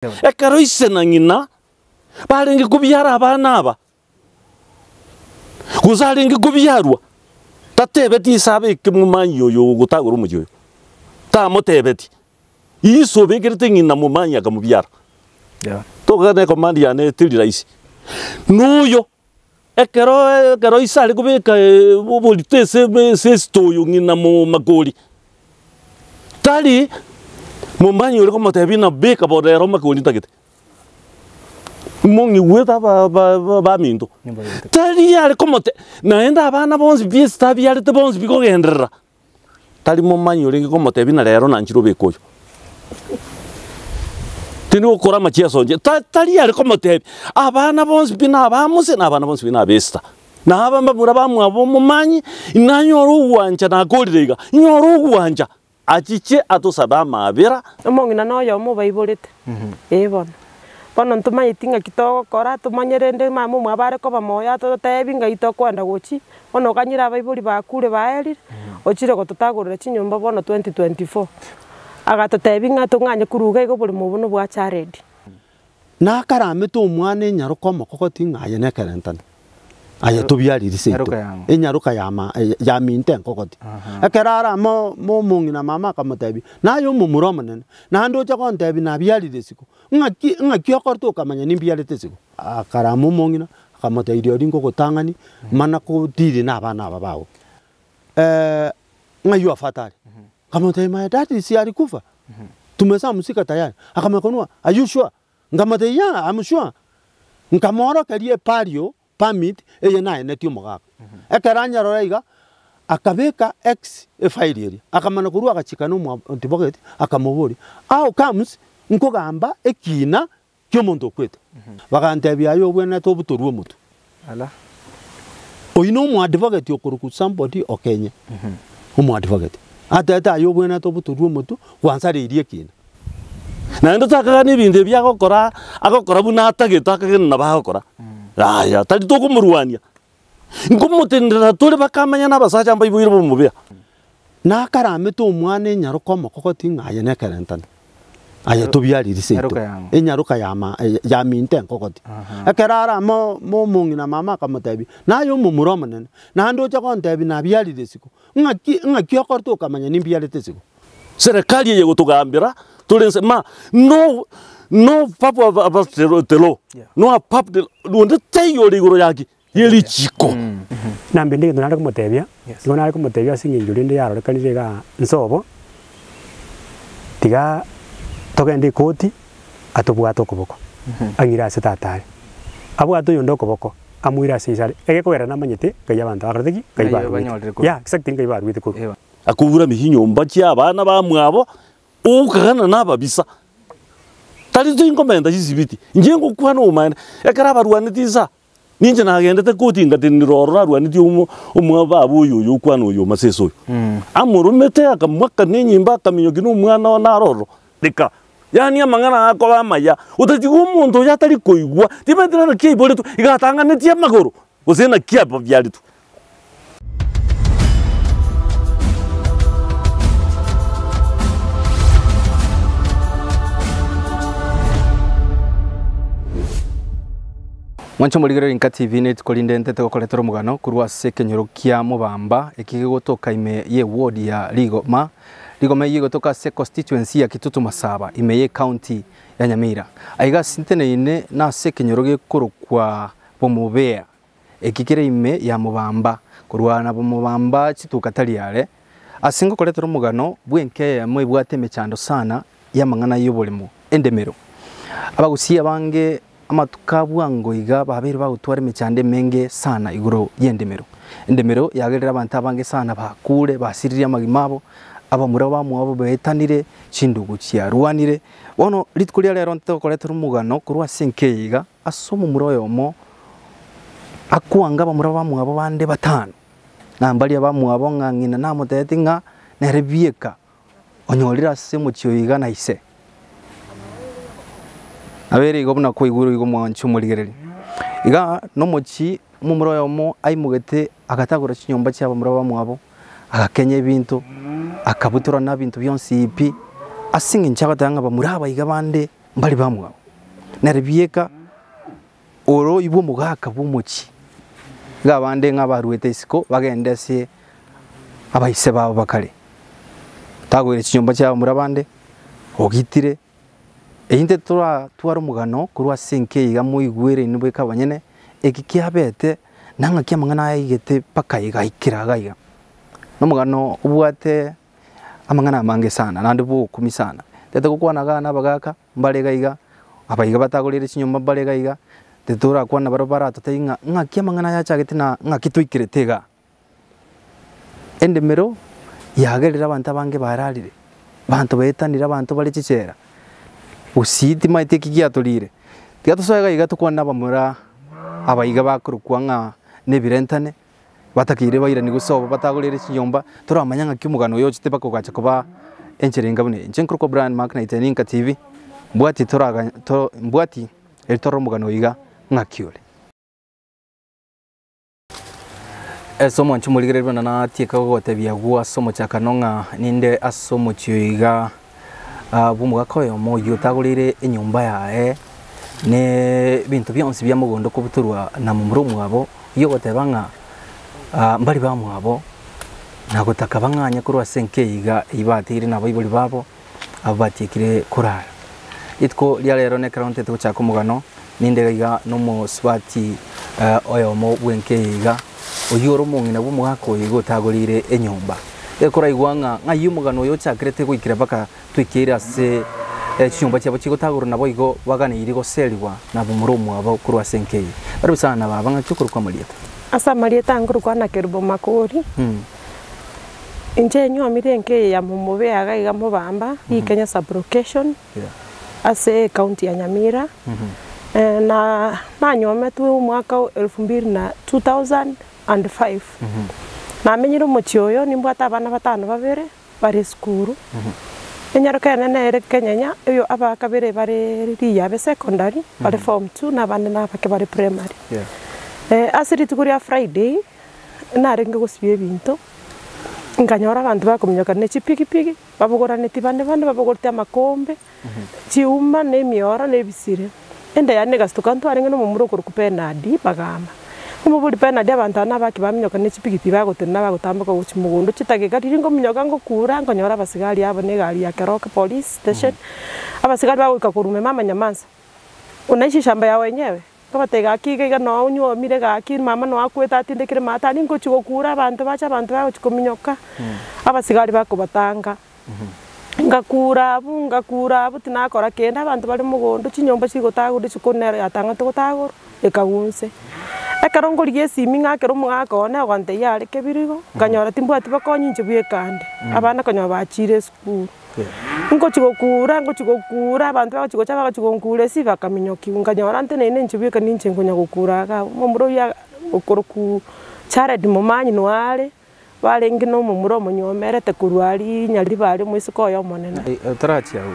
ekero ise na ng'ina barenge kubyara abana aba guzarenge kubyarwa tatebeti isabeke mumanyi oyo gutagura umuji oyo tamutebeti iso begerete ng'ina mumanyi akamubyara togane komandi yane tilira isi nuyo ekero isari kubeka bolitese sestoyo ng'ina mu magori tali mumanyi uri komotebi na beka bodero makoni tagete mongi weta ba minto tali yari komote naenda abana bonzi biesta byari te bonzi bikogendera tali mumanyi uri komotebi na rero nanchiro bekoyo tini ukora machia sonje tali yari komotebi abana bonzi bina abamuse na abana bonzi bina besta na abamba murabamu abo mumanyi inanyoro uwanja na golirega inyoro uwanja achiche atosaba mabera omong'ina noyo mubaiborete bona bono ntumanyitinga kitoko kora tumanyerende mamu mwabare koba moya totebi ngaito kwenda gochi bono kanyira abaibori bakure baerire ochire gotutagurira chinyomba bono 2024 agatotebi nga tunganye kuruga igo buri mubuno bwa charedi na karame to mwane nyaruko mokokoti ngaye nekerentana aya tobyarire sento enyaruka ya minte nkokoti ekerara mo mungina mama kamotebi nayo mumuromo nene na ndo cha kontebi na byarire siko ngaki okorto kamanya nimbyarite siko akara mo mungina kamotebi ringo gotangani mana ko diri na bana babawo ngayo afatari kamotebi my dad is yari kufa tumesa musika tayari akamakonwa are you sure ngamatebi ya I'm sure nkamoro kariye pario permit eye naye netio mogaka ekeranya roiga akabeka x file eri akamana kurua akachikana mu antipocket akamuburi how comes nkogamba ekina kyo muntu kwete bakantebya yo bwena to butorwa mutu ala oyino mu advocate yokuruku somebody okenya mu advocate atata yo bwena to butorwa mutu kwansare iri ekina na ndo takagani binde byagokora agokora buna atageta akagena bahokora aya tali toko muruania ngomutendera tole bakamanya nabasacha mba ibwire bomubya na karame to mwane nyaruko mokokoti ngaye nekerentana aya tobyarire sento enyaruka ya minte nkokoti ekerara mo mungina mama kamotebi nayo mumuromo nene na ndo cha kontebi na byarire siko ngaki okorto kamanya nimbyarite siko serikali ye gutugambira tulense ma no papo about the law no pap de wonde tayo ligoro yaki yeli chiko nambe ndi ndo nako motebya ngona nako motebya singinjuri ndi yaro kanire ga nsobo tiga togende koti atobwato koboko angira setatari abwato yondo koboko amwira sisare egekwera namanyete kaya bantu agarteki kaya ya exactly kaya barwite ko akubura mihinyo mbachi abana bamwabo ukagana nababisa tali ingomenda jisibiti njengo kwana umana ekara barwanitiza ninje nagendete koti ngatiniroro narwaniti umwababu uyu kwana uyu maseso amurumete akamwaka nenyimba kaminyogi n'umwana naroro dika yani amangana ako bamaya utati umuntu yatari koigwa tibendera na kibole tu igatanga netia magoro usena kiapa byari tu Mwancho muligero inka TV net kolinde ntete kokoletero mugano kurwa sekenyoro kia mubamba ekigotoka ime ye ward ya Ligoma ye gotoka se constituency ya Kitutu Masaba ime ye county ya Nyamira aiga sintene ine na sekenyoro gekoro kwa bomubea ekikire ime ya mubamba kurwa na bomubamba chitukatali yale asingo koletero mugano bwenke ya mwebwate mechando sana ya mangana yobolemo endemero abagusiya bange amatukabwango iga babere bagutware mechande menge sana iguro yendemero endemero yagerera abantu abange sana bakure basirira magimabo abamura bamwabo betanire chindugu cia ruanire wono litkulia lero nteko koletera mugano kurwa senkeiga asomo muroyomo akuanga bamura bamwabo bande batano nambali abamwabo ngangina namutetinga nerebieka onyorira se mucyoiga na ise abere igobuna ko iguru igo mwancho muligereri iga no mochi mumuro yomo aimugete agatagura chinyomba cyaba muro bamwabo agakenye ibintu akabutura na bintu byonsi ipi asinga inchaga tanga bamuraba iga bande mbali bamwe naribieka oro ibo mugaka bumuchi gabande nk'abaruete isiko bagendese abayise babo bakare tagwire ikinyumba cyabo murabande ogitire eyinde twari umugano kuri wa Senkeiga muigwire nibwe kabanyene ekikiabete nanga kyamangana yigete pakayiga ikiragaiga nomugano ubwate amangana mange sana nandi bukumi sana tete kukwana bagaka mbalegaiga abayiga batagulire ikinyumba mbalegaiga tetura kwana barabara tatainga ngakyamangana yachagete na ngakitwikirete endemero yagerera abantu abange bararire bantu betanira abantu bari cicera usiti maite kigiatulire tigatsoyaga igatukwana bamura abayiga bakurukwa nga nebirentane batakire bayira ni gusoba batagulire ikinyumba turamanya nga kyumugano yo kite bakogacha kuba encherenga bune nchenkruko brand mark na iteninka tv mbwati toraga mbwati elitoro mugano yiga nga kyole somo nchumuligererwa na tieka gote byagwa somo chakanonga ninde asomo chiyiga bumuga koyo mo yutagulire inyumba yae ne bintu byonse byamugondo kubuturwa na mumurumu abo iyo gotebanga mbali bamwe abo nagotaka banganya kuri wa Senkeiga ibatire nabo ibuli babo abatikire kurara itko lyalero ne karonte to chakumugano nindega no mu swati oyo mo Bwenkeiga oyoro mungina bumugako yigo tagulire enyumba ekora igwanga ngayumugano yo chakrete kwikira baka twikira se chinyumba cyabo kigotagura nabo igo baganire go selwa nabo murumu abo kuri wa Senkei bari bisana baba ngakukuru kwa Marieta asa Marieta nguru kwa na kerubo makori inje nyo mirenke ya mumube agaiga mubamba ikenya sublocation ase county ya Nyamira na nyome tu mwaka 2005 na menyiro muchioyo nimbwata abana batano babere bari skuru enyaruka nene Kenya iyo abakabere bari riyabe secondary bari form 2 na bande na bake bari primary asiri tukuri ya Friday na renge gusibye bintu nganyora abantu bakomnyoka ne chipikipiki babugora neti bande babugorte amakombe chiuma ne miora ne bisire ende ya nega stukantu arenge no mumuro kurukupena di bagamba kumuburi pena dia abantu nabaki bamnyoka ne chipikipiki bagotena bagotambuka guchimugundo chitageka riringo mnyoka ngo kura ngonyora basigari abo ne gari ya Keroka police station abasigari bagoika kurume mama Nyamanza unaishi shamba ya wenyewe kama tega kige no unyo mire gaki mama no akweta atindekire mata ningo chigokura abantu bago chikominyoka abasigari bakobatanga ngakura bu tinakora kenda abantu bari mugondo chinyomba chigotagura chikonera yatanga togotagura ekagunse akarongo liesi minga kero mwakone gwante yale kebirigo kanyora timbwati bakonyinje bwekande abana kanyora bachire school ngo chigokura abantu bachigocha bagachigonkure si bakaminyoki nganyora ntene nje bweka ninje ngonya gukura ga mumuro ya okoroku charedi mumanyi noale bale ngino mumuro munyomerete kurwali nyali bale mwisiko yo monene tarachi aho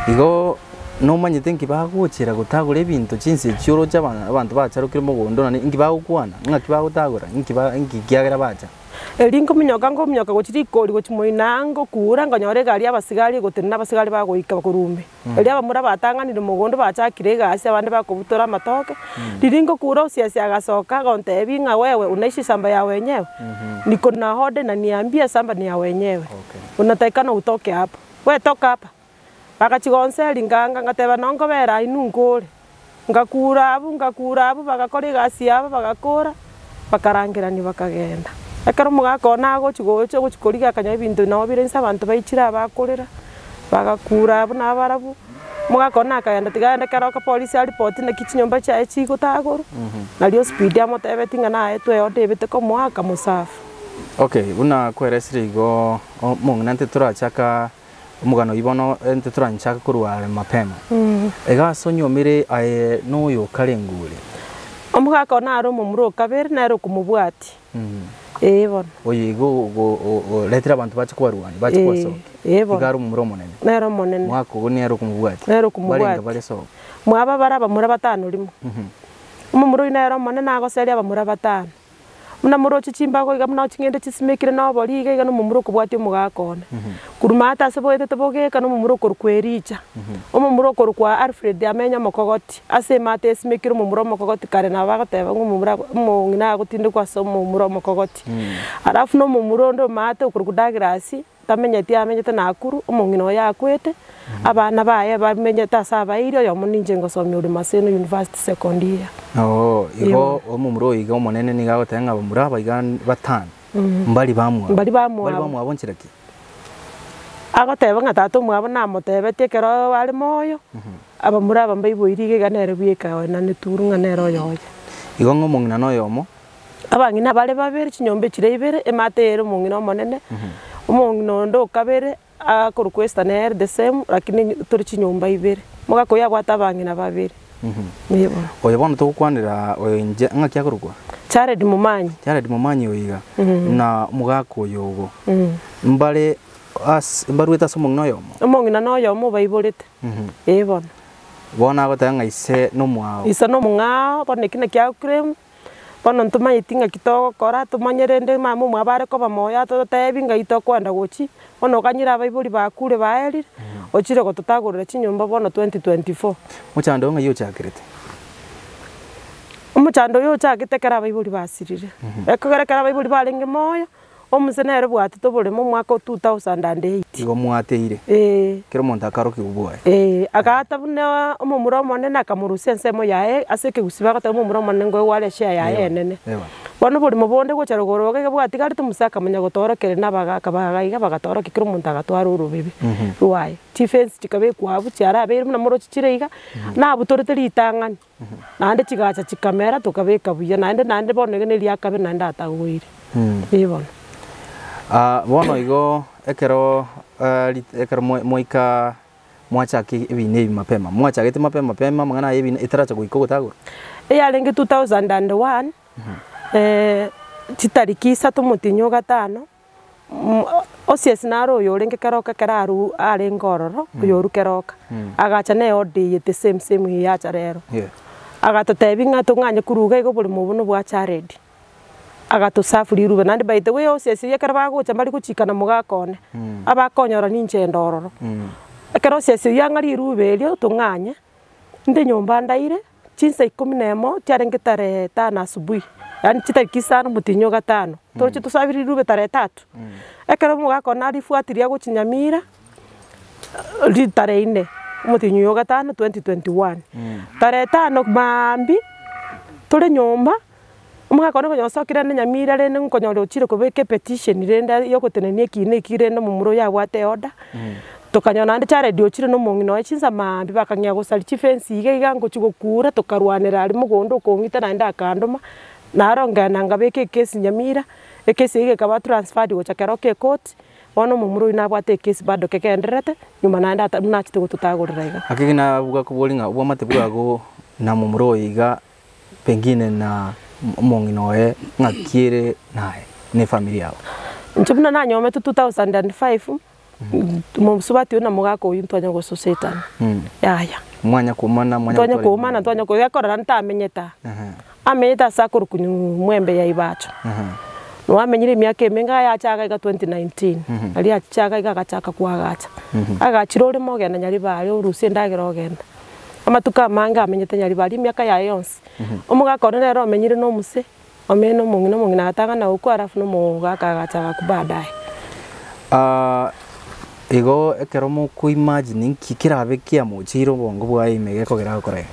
igo no manyite nkibaguchira gutagura ibintu cyinse cyoro cy'abantu bacarukire mugondo nani nkibagukwana nkakibagutagura nkikiagera bacha elingo minyoka gochiri kori gochimoinango kura ngonyore gari abasigari gotenna abasigari bagoika kurume eli abamura batanganire mugondo bachakire gasi abande bakobutora matoke lilingo kura usiasia gasoka gontebi nga wewe unaishi shamba ya wenyewe niko na hode na niambia shamba ni ya wenyewe unatakana utoke hapa we toka hapa bakachigonse linganga ngateba nongo bera inungore ngakura abu bagakora gasi aba bagakora bakarangira ni bakagenda akaro mugakona gochigoche gochikoriga kanya bintu nawo birensa abantu baichira bakorera bagakura abu nabarabu mugakona akagenda tiganda Keroka police report na kichinyomba cha chigotagoro nalio speed ya motebe tinga nae tweyode bite ko mwaka musafu okay una kweresire igo mungnante turachaka umugano ibono ente turanchaka kurwa mapema ega sonyomire aye noyo karengure omugaka onaro mumuro kabere naro kumubwati bona oyigo letera abantu bachikwarwani bachikwasoke igaro mumuro monene naro monene mwako goni yaro kumubwati barenga bareso mwaba baraba muri batano limo mumuro inaro monene ago seri aba muri batano muna murochi chimbago iga muna chingende chisimekire no bori iga no mumuro kubwati mugakone kurumata seboete toboge kana mumuro korkwericha omumuro korkwa Alfred amenya mokogoti ase mate esimekire mumuro mokogoti kare na bagoteba ngumumura mungina gutinde kwa so mumuro mokogoti arafu no mumuro ndo mate okurkudagrasi tamenyeti amenyete nakuru omungino yakwete abana baye bamenyete asabaire yo muninje ngosomya uri Maseno University second year. Igo omumuro iga omonene ni gagotenga abamura baiga batano mbali bamwe abonchiraki agoteba ngatato mwabo namotebete kero bari moyo abamura bambaibwiri iga nere bwika na niturunga nero yoyo igo ngomongina no yomo abangina bari babere chinyombe chire ibere ematero mungina omonene omongino ndo kabere akorukwesta nere the same lakini turi chinyomba ibere mugakoya gwatabangina babere nibo oyo bono tukwanira oyenje ngaki akorukwa Jared Mumanyi oiga na mugako oyogo mbale mbarueta somongino yomo omongina no yomo baiborete bono bona gotanga ise no mwao isa no mungao bono kine kya krem bono ntumanyitinga kitogo kora tumanyerende mamu mwabare ko bamoya totebinga itokwenda gochi bono kanyira baibori bakure baerire ochire gotutagurira chinyumba bono 2024 muchando nga yo chakirete umuchando yo chakitekera baibori basirire ekogerekera baibori barenge moyo omusenere bwati tobore mu mwaka 2008 igo mwateire kero monta karo kibubwa agata bune omumuro monene akamurusia nsemo yae aseke gusiba gata omumuro monene ngo wale share yae nene bono buri mubonde gochara goroge bwati gari tumusaka manya gotorokere nabaga kabagaiga bagatoroka kiro monta gatwara urubibi ruwaye defense chikabe kwabu cyara abere muna muro chireiga na butorete litangani nande chigacha chikamera tukabeka buya nande bonege ne liakabe nande atagwire bono bono igo ekero moika mwachaki ebine mapema mwachagete mapema mangana ebine itaracha goiko gotagura eyarenge 2001 chitariki 3 mutinyo gatano osiesi naro yorenge keroka keraru are ngororo kuyoru keroka agacha ne odi yete same yacha rero agatotebinga tunganye kuruga igo buri mubuno bwa Jared agatosafuri irube nandi baite we osiesi yekeraba gocha bari kuchikana mugakone abakonyora ninche ndororo ekero osiesi yangari irube elio tunganye nde nyomba ndaire chinsa 11 tiarenge tare 5 asubuhi yani chitariki 5 mutinyo gatano toche tusabiri irube tare 3 ekero mugakona rifuatiria gochinyamira tare 4 mutinyo gatano 2021 tare 5 mambi tore nyomba umugakona ko yosokira ne nyamira rene nkonyoro uchire kubeke petition renda yokotenenie kine kirende mumuro yabwate order tukanyona ndi Jared ochire no mungino echinza mambi bakanya gusali chifensi iga ngo chigokura tukarwanira ari mugondo kongita nanda akandoma narongana ngabeke case nyamira ekesi ige kaba transferred gocha keroke court bono mumuro inabwate case bado kekenderete nyuma nanda atunachite gututagurira iga akigina buga kubolinga ubwo mate bwago na mumuro iga pengine na monginoe ngakiere nae ne familia yao nchubuna na nyome 2005 musubati una mugako uyintwanya go society yaya mwanya kumana twanya ko yakora ntamenyeta amenyeta sakurukunyu mwembe ya ibacho no amenyire myaka emenga yachaga ga 2019 ali achaga gachaka kwagacha agachirore mogenda nyari bari urusie ndagero genda amatuka manga amenyete nyari bari myaka ya yonse omugakora rero amenyire no muse omeno mungina atanga na uko arafu no mugaka gachaga kubadaye ego ekero mo ku imagine kikirabe kia muchiro bongo bwa imege kogera gukora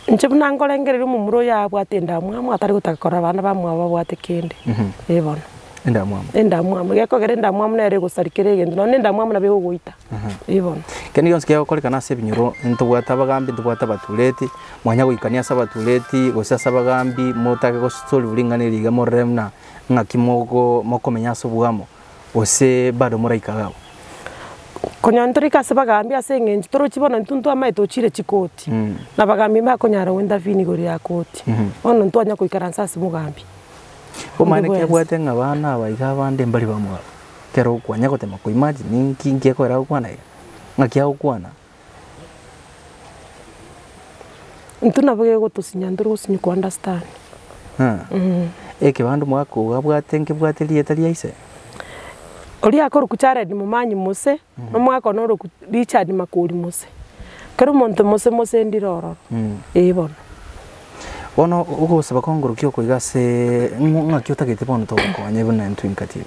nchibuna ngorengere mumuro yabwate ndamwa atari gutakora bana bamwe babwate kende ebona endamwa gekogera endamwa munere gusarikire gendo no endamwa muna beguita ebona keni yonske yakore kana se binyuro ntubwata bagambi ntubwata batuleti mwanya guikania sabatuleti gosasa bagambi motake go story buringanira iga moremna ngakimogo mokomenya sobwamo ose bado muraikagabo konyantorika se bagambi asengenji toro chibona ntuntu amaito chire chikoti na bagambi makonyara wenda vini gori ya koti ono ntwanya kuikaransa se mugambi omane ke bwate ngabana baiga bande mbali bamwa kero kwanya gotema ku imagine nkinge ko era kwana ngakia ukwana ntuna bage gotusinya ndoro gusinyi ku understand Ekibando mwako abwate nkibwate lieta liaise. Oli akoro kucharedi mumanyi muse no mwako no Richard Makuri muse. Kero monto muse ndiroro. Bono. Bono ugosaba kongoro kyo kuigase ngakyo tagete bono to konye buna ntwinkati.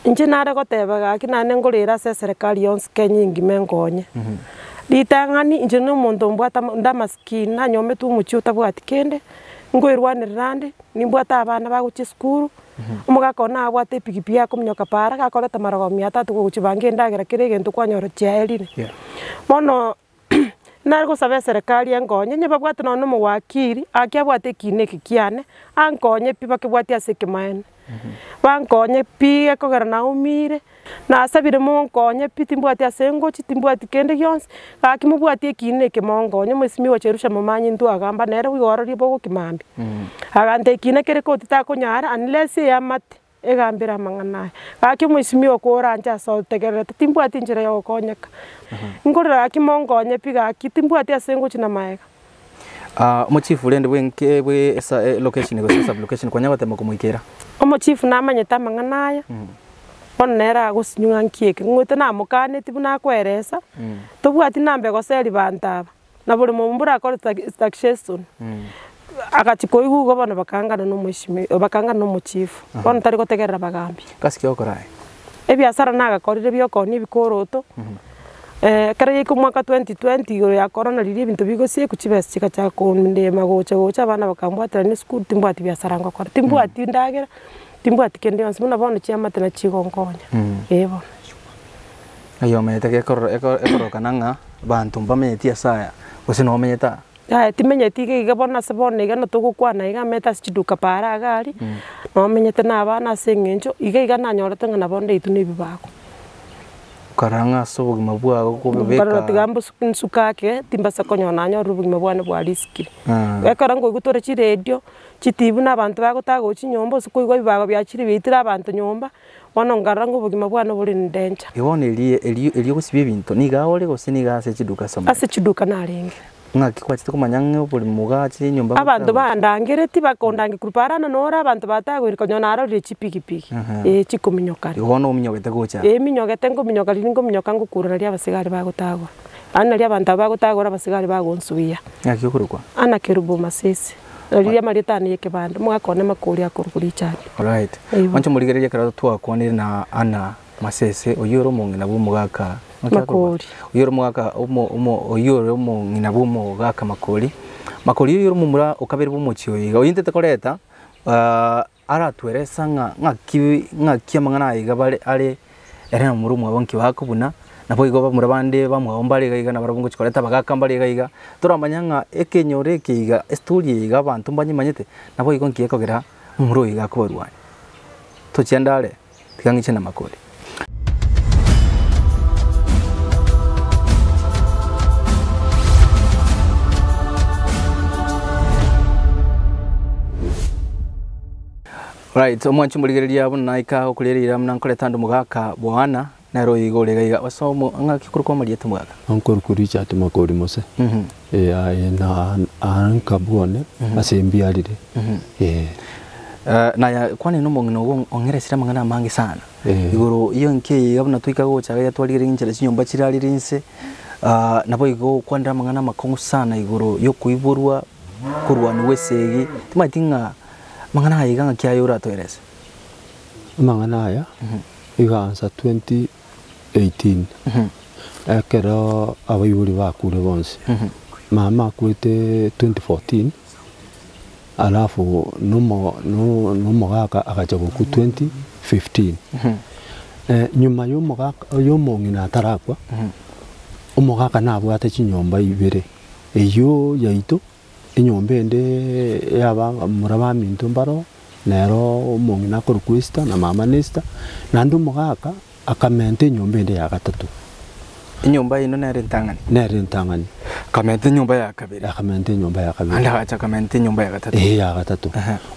Inje nare gotebaga kinane ngorira se serikali yonse Kenya ngimengonye. Litangani inje no muntu mbwata ndamaskini na nyome tu muchi utabwati kende ngwirwanirande nimbwata abana baguchi skuru umugakona abwate pikipiki akumnyoka para gakoreta marago 300 guchibange ndagira kirege ntukwanyoro chiaerire mono nargo sabe serikali engonye nyebabwate no muwakiri akiabwate kineki kiane angonye piba kibwate asekimaene bangonye pi ekogera na umire na asabire mongonye pi timbwate asengochi timbwate kende gyonse akimubwate kineke mongonye musimi wacherusha mumanyi ntu agamba nere wigorori bogo kimambi agante kinekere ko titakunyara unless yamate egambira mangana akimusimi okoranja so tegerete timbwate njira yo konyeka ngorira akimongonye pi gakitimbwate asengochi na maega Mochifu lende wenke we esa location go sub location kwa nyabate mukumuikera. Mochifu namanyeta manganaya. Onera gusinyunga nkieke ngwete na mukane tibuna kweresa. Tubwati nambe go seli bantaba. Na buri mumbura akora taxation. Akachiko igugo bana bakangana no mushimi bakangana no mochifu. Bono tari gotegerera bagambi. Kasiki okorai. Ebiasara nagakorire byokoni bikoroto. Kare yiko mwaka 2020 ya corona riri ibintu bigosie kuchibesa chika cha konde magocha abana bakambwatira ni school timbwati byasaranga kwa timbwati ndagera timbwati kende yonse muna bono chiamate na chigongonya ebo ayo mete ke ekoro kananga bantu mbamenyeti asaya usino menyeta timenyeti ke gabona sabone iga no tugukwana iga meta chiduka para agari no menyete na abana sengenjo iga nanyorete ngana bonde itu nebibako karanga so bugima bwago kubeka karanga tigambo nsukake timbasa konyona nyo rubugima bwane bwa riski ekarango gutora chi radio chitibu nabantu bagotago chinyombo sukuigwa bibago byachiri bitira abantu nyomba bono ngarango bugima bwane buri ndenja ibone eliyo gusibye bintu nigahore gose nigase chiduka sama ase chiduka naringe ngaki kwachite kumanyange buri mugachi nyomba abantu bandangire tibakondange kuruparana nora abantu batagwira konyona arore chipikipiki chikuminyokari ibono uminyogete gocha minyogete ngominyokari ngominyoka ngukura ria basigari bagotagwa ana ria abantu bagotagwa basigari bagonsuya ngaki kurukwa ana kerubo masese ria maritani yeke banda mwakone makuri akuruguri cyane alright wancho murigereje kara twakone na ana masese oyoro mungina bumugaka makuri uyoro mwaka uyoro ngina bumo gaka makuri uyoro mumura ukabiri bumuchiyo yiga uyintete koreta aratweresa ngaki amangana yiga bale ale era muri mu banki bakubuna nabo yigo bamura bande bamwaombare yiga na barabungu chikoreta bagakambare yiga turamanya ekenyore kiga story yiga abantu mbanyimanyete nabo yigo nkiyekogera mumuro yiga kubarwanya tucyandale tikangiche na makuri. Right, omwanchi muligereria abo naika okulerera mnankole tando mugaka bwana naro igole gaiga wasomo ngaki kuruko maliete mugaka onkor kuricha tumakori mose na anka bone asembialire na ya kwani no mongino ongeresira mangana mangi sana igoro iyo nke abuna tuika gocha ya twalire injira chinyomba chiralirinse nabo igo kwandira mangana makongu sana igoro yo kuiburwa kurwani wesegi timatinga mangana haya nga kia yura toeres mangana haya iga ansa 2018 ekera abayuri bakure bonse mama kwete 2014 alafu no gaka akaja ku 2015 nyuma yo mongina tarakwa umugaka nabwate chinyomba ibere eyo yaito inyombe ende yaba muraba mintu mbaro nero mongina ko requesta na mama nesta nandu mugaka akamente nyombe ende ya gatatu inyomba ino nere ntangani kamente nyomba ya kabiri akamente nyomba ya kabiri anda acha kamente nyomba ya gatatu ya gatatu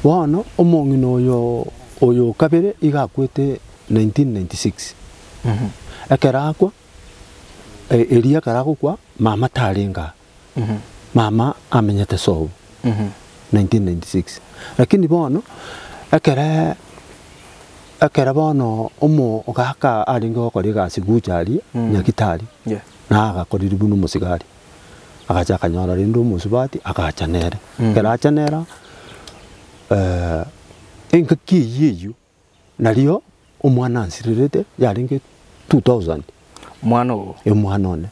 wano omongino oyo kabiri igakwete 1996 akarakwa elia karako kwa mama taringa mama amenyete so 1996 lakini bono ekere bono omo ogaka aringe okore egasi buchari nyagitari na agakorire buno musigari agacha akanyora rinde omusubati agachanere ekere achanera engaki yeyu nario omwana ansirerete yaringe 2000 mwana o omwana one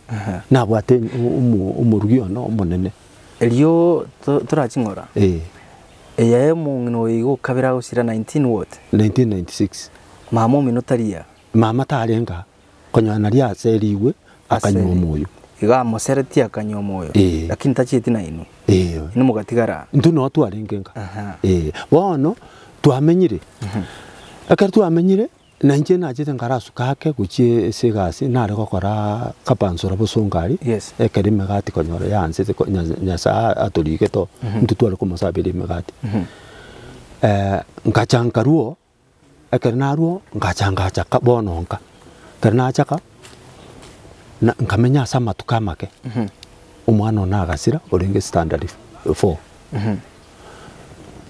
nabwate omorugi ono omonene elio turachingora eya mungino igo kabira gusira 1996 mama minutaria mama tarenga konyana ria seriwe akanywa moyo iga mosereti akanywa moyo lakini tachiti na ino ino mugatigara ntu no twarengenga bono twamenyire akari twamenyire na nje na jete ngarasu kake guchie segasi nare gokora kapansora busungari ekeri megati konyora yanse nyasa atolike to ntu twale kumasabiri megati ngachankaruo ekeri naruo ngachangacha kabononka kerna chaka na nkamenya sama tukamake umwana ona agasira orenge standard 4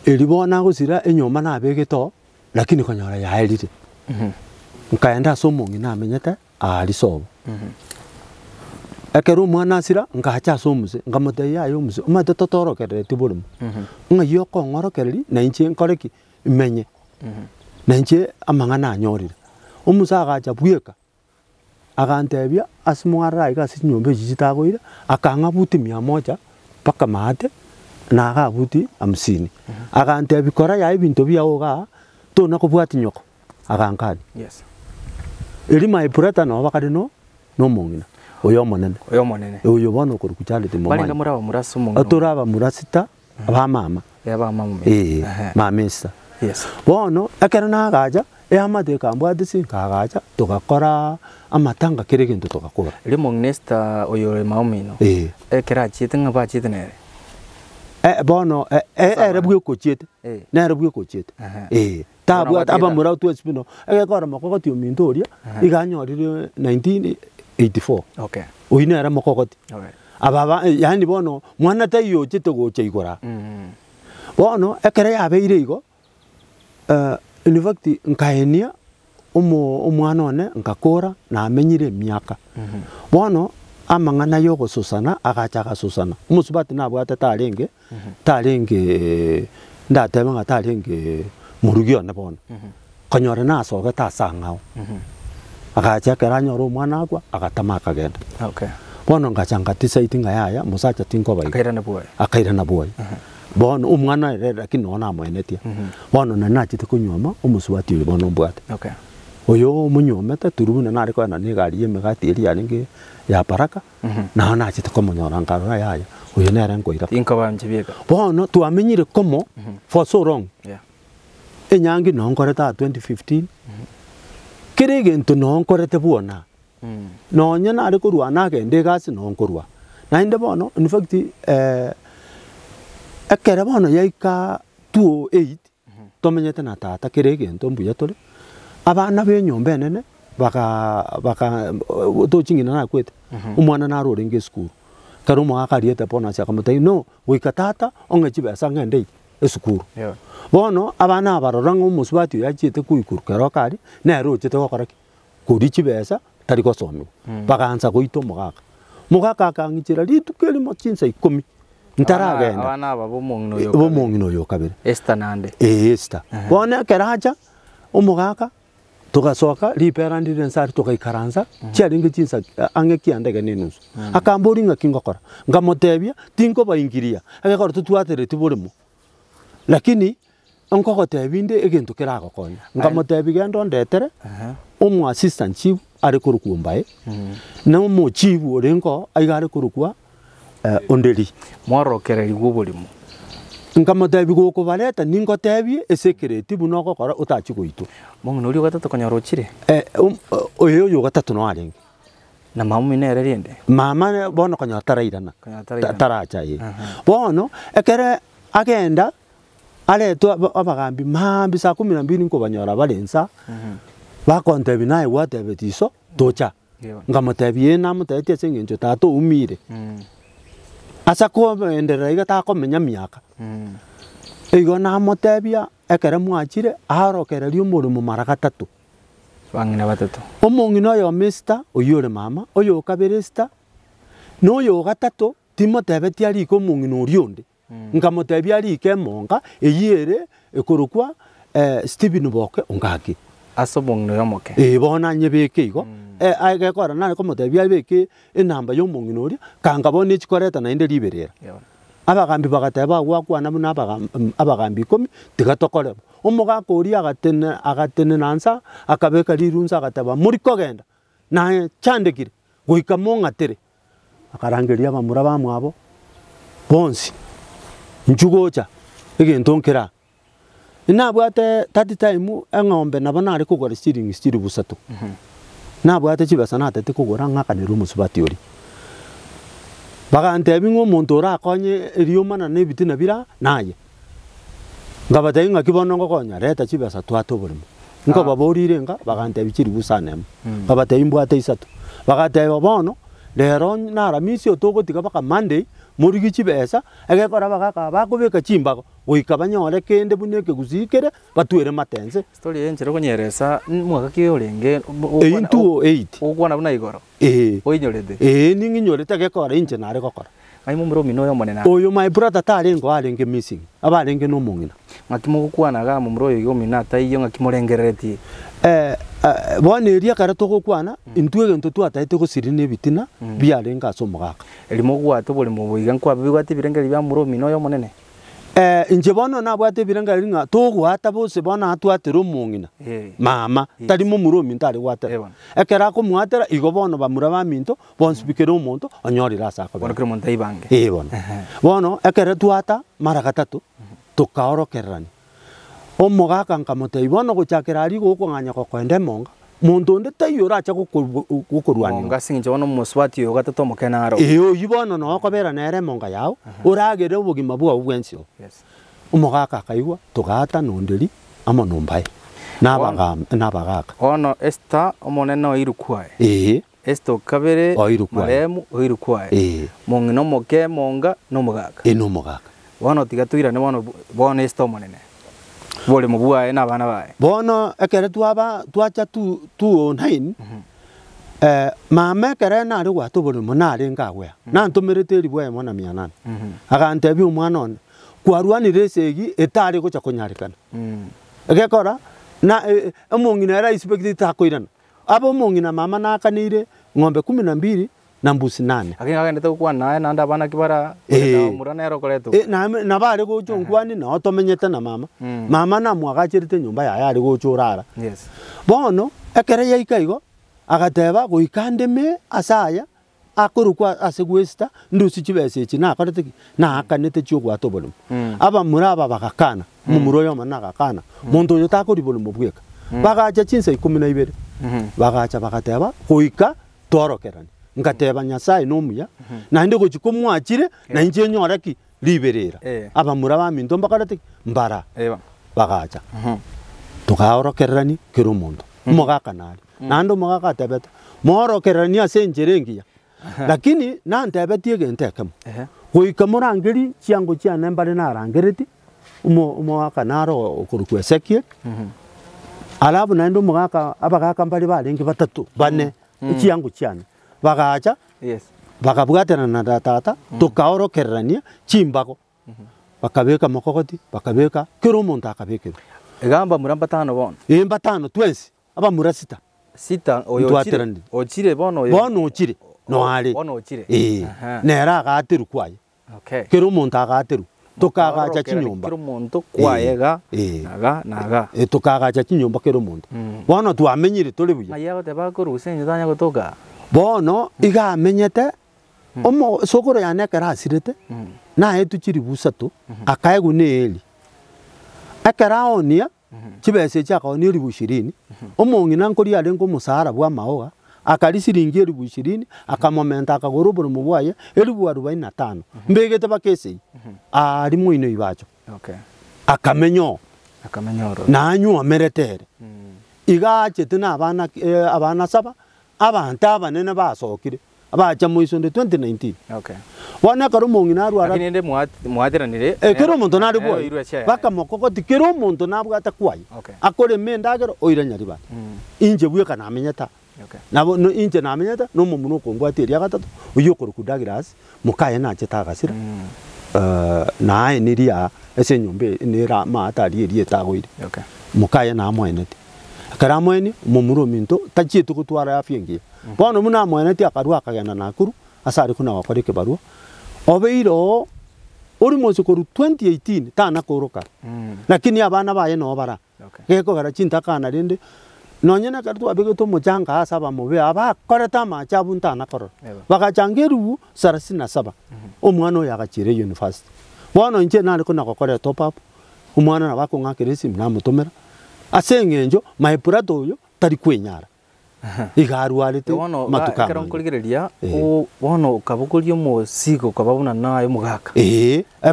elibona gusira enyoma nabegeto lakini konyora yaelite nkaenda somo ngina menyete ali sobo ekero mwana asira ngacha somuse ngamote yayo muse umate totoro kere tiburum ngayo ko ngoro kereri na inche nkoreki menye na inche amangana anyorira umusa agacha bweka agantebia asmwara igasi nyombe jitagoira akanga buti 100 paka mate na aga buti 50 agantebi kora ya ibinto byaoga to nakobwati nyoko agankani eri mai purata no bakade no mongina oyo monene oyo bono kuri kuchalete mo balinga muraba murasu mo aturaba murasita aba mama mamesa bono akera na gaja amade kambwate sinkagaja tugakora amatanga kere kintu tugakora eri mongnesta oyo maumino ekera chite ngaba chite nere bono ere bwe kochete nere bwe kochete tabu aba murau tu espino egekora makogoti omintoria iganyorire 1984 oine era makogoti ababa yani bono mwana tayo chete gocha igora bono ekere yabeire igo in fact nkaenia omwana one nkakora na amenyire miaka bono amangana yo gosusana agacha gasusana umusubati nabwate tarenge ndatebe nga tarenge murugio na bono kanyora na soga tasangao agacha keranyora omwana akwa agatama akagenda bono ngachanga tisaitinga yaya musacha tinkoba akaira na boy bono omwana erera kinona mwenetia bono na nachite kunyoma omusubati uri bono mbwate oyo munyomete turubuna nari kwa na nigari yemegati eri yaringe ya baraka na nachite komonyora ngaro yaya oyo nere ngoira inkabanje biega bono twamenyire komo for so long enyangi nonkoreta 2015 kirigento nonkorete buona nonya nari kurwa nagende gasi nonkorwa nainde bono in fact ekere bono yaika 208 tomenyete na tata kirigento mbuya tole abana benyombe nene baka tochingina na kwete umwana na roringe school karo mwaka riete pona sia kamutai no wikatata ongechibesa ngende esukuru bono abana baroranga umusubati yachite kuikuru kero kari na rochete gokoraki kuri chibesa tari gosomwa baganza goito mugaka kangichira litukeli machinsa 10 ntaragenda abana babo mongino yo kabere esta nande esta bono keraja umugaka tugasoka liperandire nsari tugaikaranza chiaringe chinsa ange kiandege nenusu akambori ngakingokora ngamotebia tinko baingiria agekora tutwatere tiburimo lakini onkogotebinde egento keragokonya ngamotebi gendo ndetere omu assistant chief ari kurukumbae na omu chief orengo aigare kurukwa ondeli mwarokere igubulimo nkamotebi goko baleta ningotebi esekireti buno gokora utachi goito mongo uri gatatu kanyorochire oyo gatatu no arenge na mama minere riende mama bono kanyotarairana taracha ye bono ekere agenda aletwa abagambi mambi saa 12 nko banyora balensa bakontebi naye watebetiso tocha ngamotebi ena mutete sengenjo tato umire asa ko enderera igata komenya miaka igo namotebia ekere mwachire arokereria omorimo mara gatatu. Bang'ina batatu. Omong'ina oyo Mr. oyore mama, oyo kabere Esther, na oyo gatatu timotebetia riko omong'ina oria onde. Nkamotebia rike emonga eyere ekorokwa Stephen Boke ongaki. Ase omong'ina oyo omoke. Bono anyebeke igo. Agekora nare komotebia beke enamba ya omong'ina oria kanga bono echikoreta naende riberera. Abagambi bagateba gwakwana buna abagambi 10 tigatokoreba. Omogaka oria agatene nansa akabeka rirunza agateba muri kogenda na chandekire goika mongatere akarangeria abamura bamwabo bonsi nchugocha egento nkera inabwate tati time eng'ombe nabo nari kugora steering stiri busatu nabwate chibesa natete kugora ng'akanira omusubati ori bagantebi ng'omonto orakonye eriomana na ebitina bira naye ngabatei ng'akibono ngokonya reta chibesa twate oborimo nkobaborire nga bagantebi chiri busanemo ngabatei mbwate isatu bagateba bono rero naramisi otogotiga baka Monday morigi chibesa egekora bagaka bakobeka chimbago goika banyore kende buneke guzikere batwere matense Story yenchero konyeresa mwaka kiorenge. Into 8 Ogwana buna igoro. Oinyorede. Ninginyorete gekora inche nare gokora. Ai mumuro mino yo monena. Oyo my brother tarengo arenge missing. Abarenge no mong'ina. Ngakimugukwana mumuro yo mina taiyo ngakimorengereretie. Bwana eria kare togokwana intwe gento twataite gosirine ebitina biarenga asomogaka. Elimo gwato boli mu buiga nkwa bigwate birengeri bya muro mino yo monene. Inche bono nabwate birengeri nga togwata bose bona atwatera omong'ina. Mama tarimo muro minto ari gwatera. Ekera ko mwatera igo bono bamura ba minto bonspikera omonto onyorira asaka. Bono kire monta ibange. Bono. Bono ekera twata mara gatatu tukaorokerani. Omogaka nkamotei bono gochakera ari gokong'anya gokwenda emonga muntu onde taiyora acha gokorwania monga sinje bono muswati yo gatatu omokena aro oyi bono no okobera nere emonga yao oragere obogima bwa obwensio omogaka akaigwa tugata nonderi amo nombae nabagaka ono Esther omonene oirukwae Esther kabere maremu oirukwae mong'ina omoke monga nomogaka nomogaka bono tigatwirane bono Esther omonene bole mubwae n'abana bae bono ekere twacha 209 mama ekere nari gwato bole monare ngagwea nantomerete ribwae mwana 800 agantebi omwana one kwarwanire esegi etari gocha konyarikana egekora na omong'ina era expect takoirana abo omong'ina mama nakanire ng'ombe 12 na mbusi 8 agende kwana naye nanda abana kibara murana erokoreto na bare gocho nkwani na otomenyete na mama mama na mwagachirite nyumba ya ari gocho urara bono ekere yaikaigo agateba goikandeme asaya akorukwa asegwesta ndusi chibese echi na akorete na akanete chyo gwato bolo aba muraba bagakana mumuro yo mana gakana muntu yo takori bolo mubweka bagacha chinsa 12 bagacha bagateba goika torokerani ngateba nyasaye nomuya nande gochiko mwachire na inje nyoraki liberera abamura ba minto mbakarate mbara bagacha tukaorokerani kiro muntu mogaka nari nando mogaka tebeta morokerani asenjerengia lakini nantebetie gentekam goikamurangeri chiango chiane mbare narangereti mogaka naro okurukwe sekie alabu nando mogaka abagaka mbari barengi batatu bane chiango chiane bagacha bakabwatana na tata tukaorokerania chimbago bakabeka mokogoti bakabeka kero monta akabeke egamba muramba tano bono batano twensi aba murasita oyo ochire bono ochire no ari bono ochire nera agateru kwaye kero monta agateru tukagacha chinyomba kero monto kwayega naga tukagacha chinyomba kero monto bono twamenyire tole buya ayago te bakorusenye tanya gotoka bono iga menyete omo sokoro yane kara asirete na etu chiri busatu akaegu neeli akara onia chibese chaka oni 20 omong'ina nkori ari ngo musara bwa maoga akari siringi 20 akamomenta akagoroboro mubwaye 45 mbegete bakese ari muino ibacho akamenyo nanyu ameretere iga chete na abana saba abantu abanene basokire abacha moisonde 2019 Okay. wana karo mongina arwara Lakini ende muatiranire. kero muntu nari Irwe bwo cia- baka mokogoti kero muntu nabwata kwai Okay. akore mendagero oira nyari ba inje bwe kana amenyata Okay. nabo no inje na amenyata no muno kongwateria gatatu uyo kurukudagira hasi mukaye na cheta gasira na eniria ese nyombe nira matari erie tagoire Okay. mukaye na mwenete akara mwene mumuro minto tachietu gutwara afyengie bono muna mwenete akarua akagenda nakuru asari kuna wakoreke barua obeiro uri mwezi koru 2018 tana kuruka lakini abana baye no bara Okay. geko gara chinta kana rinde nonyena kartu abege to mojanga asaba mobe aba koreta ma chabunta na koro bakachangeru 37 omwana oyo agachire university bono nje nari kuna gokore top up umwana na bako ngakirisi mnamutomera asengenjo maipurato oyo tari kwenyara igarwarite matuka kero nkurigereria wono kabukurio musigo kababuna nayo mugaka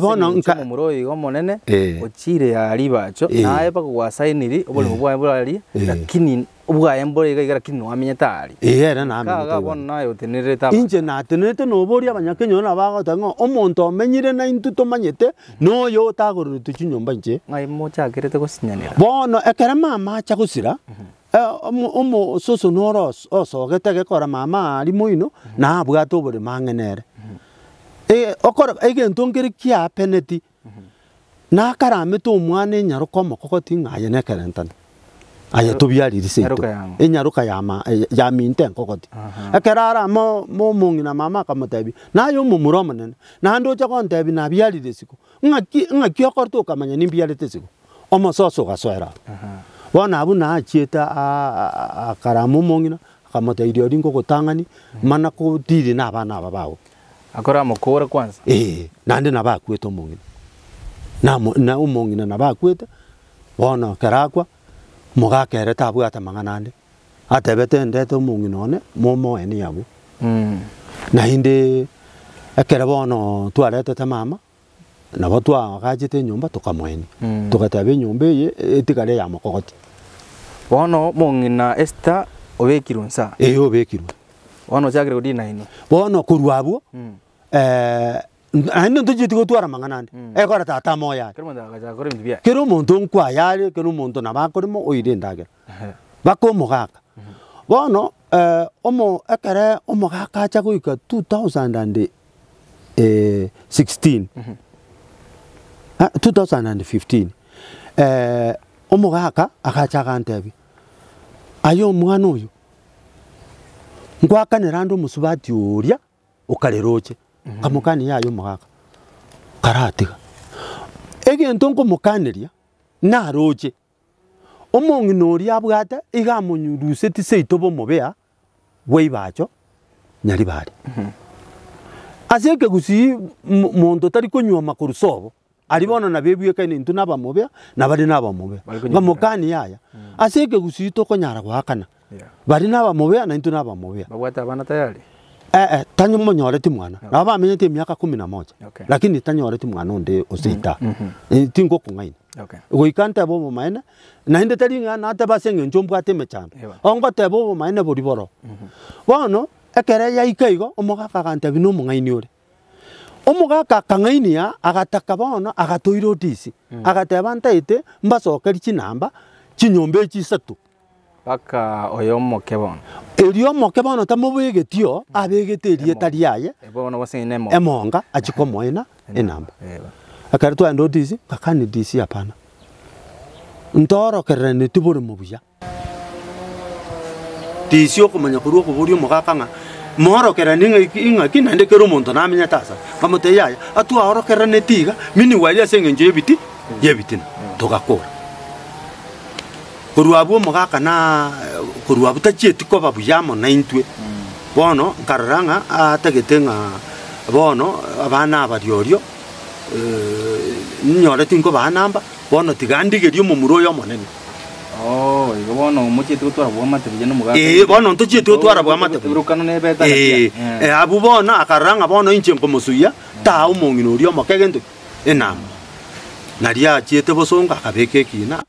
bono nka muroi go monene ochire ya ribacho naye bakugwa sainiri obole bwa mbulali lakini ubwaye mbole igara kino amenyetari era na kaga bono nayo tenereta inje na tenerete no bori abanyakenyo na bagotango omonto omenyire na intuto manyete no yo tagoro tuchinyomba nje ngai mocha kerete gosinyanira bono ekera mama acha gusira omo soso noros osogete gekora mama ari moino na abwato bore mangenere okora egento ngere kia peneti na karame to mwana enyaruko mokogoti ngaye nekerentana aya tobiariri seito enyaruka ya minte nkogoti ekerara mo mongina mama kamotebi na yo mumuro munene na ndo cha kontebi na biarire siko ngaki okorto kamanya nimbiarite siko omo soso gaswera bona abu na achieta akaramu mongina kamote irio ringo gotangani mana ko diri na bana babao akora mukora kwanza nande na bakweta mongina na umongina na bakweta bona karakwa mugakere tabu atamanganande atebete ndete mongina one momo eni yabu na inde akera bono twarete tamama na batwa gajete nyumba tukamweni tukatabe nyumba ye etikare ya makogoti bono mongina Esther obekirwe nsa obekirwe bono chagire odina ino bono kurwabo ande ntujiti gutwara manganande ekora tata moya kero muntu nkwa yari kero muntu nabakorimo oire ndagera bako mugaka bono omo ekere omugaka acha goika 2016 2015 omugaka akacha kantebi ayo mwana uyu ngwakanira ndo musubati uria ukareroche kamukani yayo mugaka karatiga egento nko mukaniria na roche omongino uria abwate igamunyuruse tiseito bomobea weibacho nyari bari aseke gusi mondo tari kunywa makuru sobo ari bono na bebuye kaine ntu naba mobea na bari naba mobea ngamukani yaya aseke gusi to konyara gwakana bari naba mobea na ntu naba mobea bagwata bana tayari tanyo monyoreti mwana na bamenyete miaka 11 lakini tanyoreti mwana onde osita tingo kungaina goikanta bo maina na inde tari ngana ate basenge njombwa temechana ongo tebo bo maina bori boro bono ekere ya ikaigo omogaka kanta bino mungaini ore omogaka kangainia agataka bono agatoiro disi agateba ntaite mbasokeri chinamba chinyombe chisatu baka oyomo kebono eriomo kebono tamobegetio abegeterie tari yaye bono wasene mo emonga achikomoina enamba akari twando disi kakani disi hapana ntoro kerene tibore mubuya disi okumanya kuruo kuburio mogaka nga moro kerene inga kinande kero monto namenya tasa kamote yaya atwa oro kerene tiga mini walia senge yebiti yebitina togakora kuruabu mogaka na kuruabu tachieti ko babuyamo na intwe bono kararanga atagetenga bono abana abariorio nyore tinko banamba bono tigandigerio mumuro yo monene igo bono muchieti gutwara bwa matebije no mugaka bono ntuchieti gutwara bwa matebije urukano ne beta abu bono akaranga bono inche ngomusuya ta umongino rio mokegento enam naria chiete bosonga kabeke kina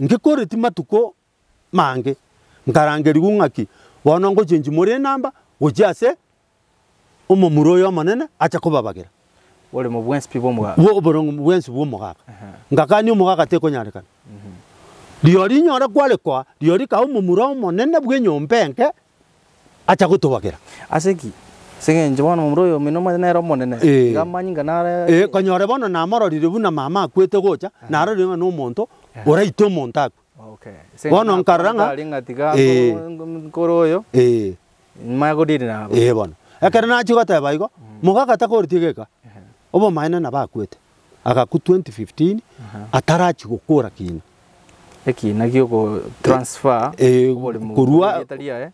ngekore timatuko mange ngarangeri gungaki bono ngo chenji more namba ujase omomuro oyo omonene acha kobabagira Ole mu bwensi pibo muga. wo borongo bwensi bw'omogaka ngakani omogaka tekonyarekana riori rinyore kwarekwa riori ka omomuro omonene bw'enyomba enke acha gotobagira Aseki. Senge njibona mu muro yo mino manero monene. Gamanyi nganara. konyore bono namororire buna mama akwete gocha narorire ng'a n'omonto oraite omonto akwe Okay. Bono nkaranga. Ringa koroyo. Magodire na. Bono ekere nachi goteba igo mogaka takoriti geka obo maene na bakwete agaku 2015 atarachi gukura kina Eki nagio go transfer kurua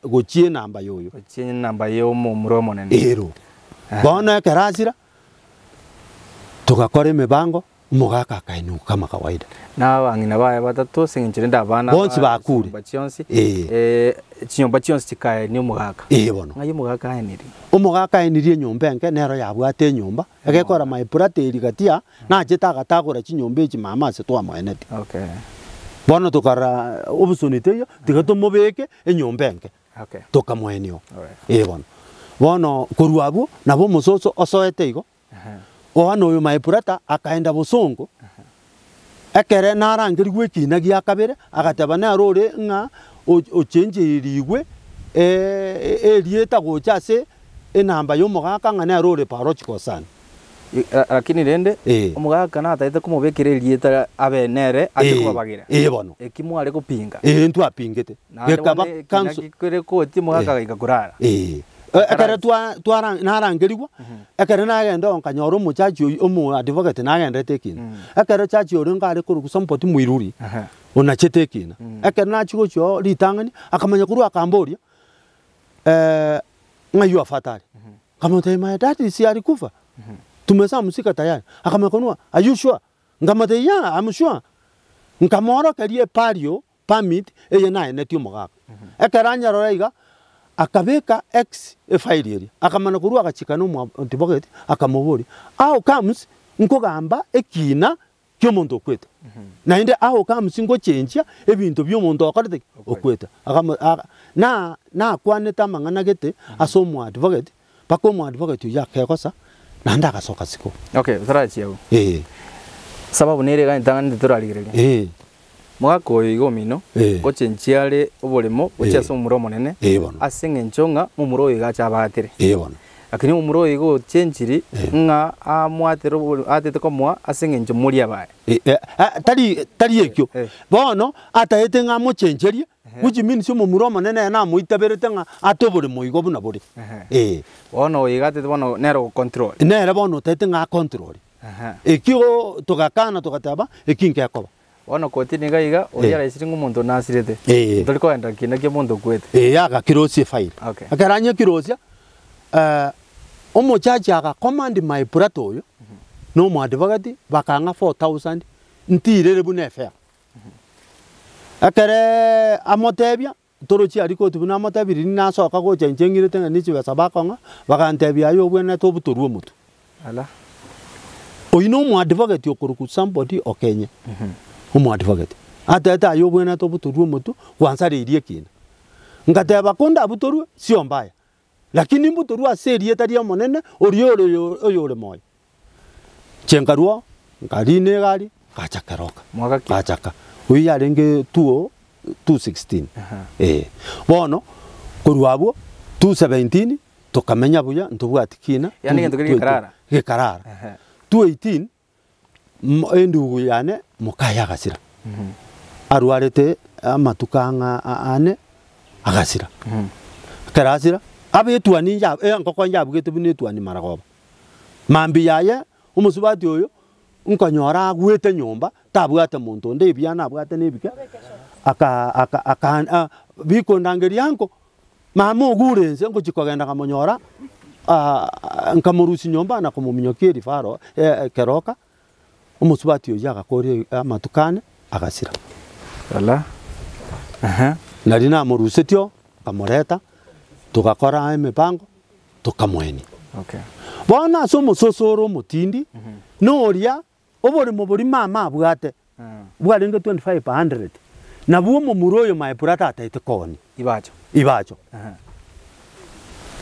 gochie namba yoyo gochie namba yo mu muro monene. Ero bono ekerasira tugakora emibango mogaka akainuka kama kawaida Na bangina bae batatu singinchire ndabana bonsi bakure bachionsi chinyomba chionsi chikae ni omugaka bono ngayo omugaka aeniri omogaka aenirie nyomba enke nero yabwate enyomba egekora maiprateri gatia nachete agatagora chinyomba echi mama ase twamoeneti Okay. bono tukara obusonite tiga tumubeke enyomba enke Okay. tukamwenio Alright. bono korwa abwo nabo omososo osoete igo oano oyo maiprata akaenda bosongo ekere narangirigwe ekina gia kabere agateba narore ng'a ochenjerigwe erieta gocha ase enamba y'omogaka ng'a narore parochiko sana Lakini rende omugaka nataite kumubekera erieta abenere ate kubabagira. Bono Ekimware kupinga. ntwapingete gekaba kanso kire koti mugaka gaikakurara. ekere narangirigwa ekere nagenda onkanyora omochachi oyo omo advocate nagendete ekina ekere chachi ore ngare korugusa mpoti mwiruri onachete ekina ekere nachigochio ritang'ani akamanya korwa akamboria ng'ayo afatari kamotei my dad si alikufa tumesamsika tayari akamakonwa are you sure ngamotei yeah I'm sure nkamoro kerie pario permit eye naeneti omogaka ekere anyarora iga akabeka X file eri akamana kurwa akachikana mu antibogeti akamobori how comes nkogamba ekina kyomuntu okweta na inde how comes ngo chenjia ebintu byomuntu okorete okweta na kwaneta mangana gete asomu advocate pako mu advocate yakekosa nanda akasoka siko Okay, tarachi yao. Sababu nere ga ntangani turaligerege. Mwaka oyo mino gochenchiare oboremo gochaso mumuro monene asengenchonga mumuro oyo gacha batire lakini mumuro oyo gochenchiri nga amwatero atete komwa asengencho muri abaye tari ekyo bono ataete nga mochencherie which means mumuro monene na muitaberete nga atobore moigo buna bore bono oyo gatete bono nero control nere bono tete nga control ekyo tugakana tugataba ekinkekoba Ono kotini gaiga oyara isiringu muntu nasirete. Toliko enda kina ke muntu kwete. Aga kirosi file. Okay. Akaranya kirosia omochachi aga command my prato oyo. No mo advocate bakanga 4000 ntirere bune fair. Akare amotebia torochi ariko tubuna amotabiri ni nasoka go chenjengire tenga nichi basabakanga bakantebia yo bwena to butoruo mutu. Ala. Oyino mo advocate yokuruku somebody okenya. Omo advocate atata yo bwena to butoruo mutu kwansare irie kina ngateba konda butoruo sio mbaya lakini butoruo aserie tari monene oriore moyo chengaruo ngarine gari gachakaroka gachaka uyi arenge 216 bono kurwabo 217 tukamenya buya ntubwati kina yani ngento gekarara 218 endugu yane mukaya gasira arwarete amatukanga ane agasira karasira abetwani ya nkoko njabugete bunetwani maragoba mambi yaye umusubati oyo nkonyora agwete nyomba tabwate muntu ndebyana abwate nebike aka biko ndangeri yanko mama ogurenze ngo chikogenda kamonyora nkamurusi nyomba na kumuminyokeri faro keroka umusubati oyo agakore amatukane agasira ala nari namurusetio kamureta tugakora emipango tukamweni bona so musosoro mutindi noria obori muburi mama abwate bwarenge 2500 na buo mumuroyo my brother ataite koni ibacho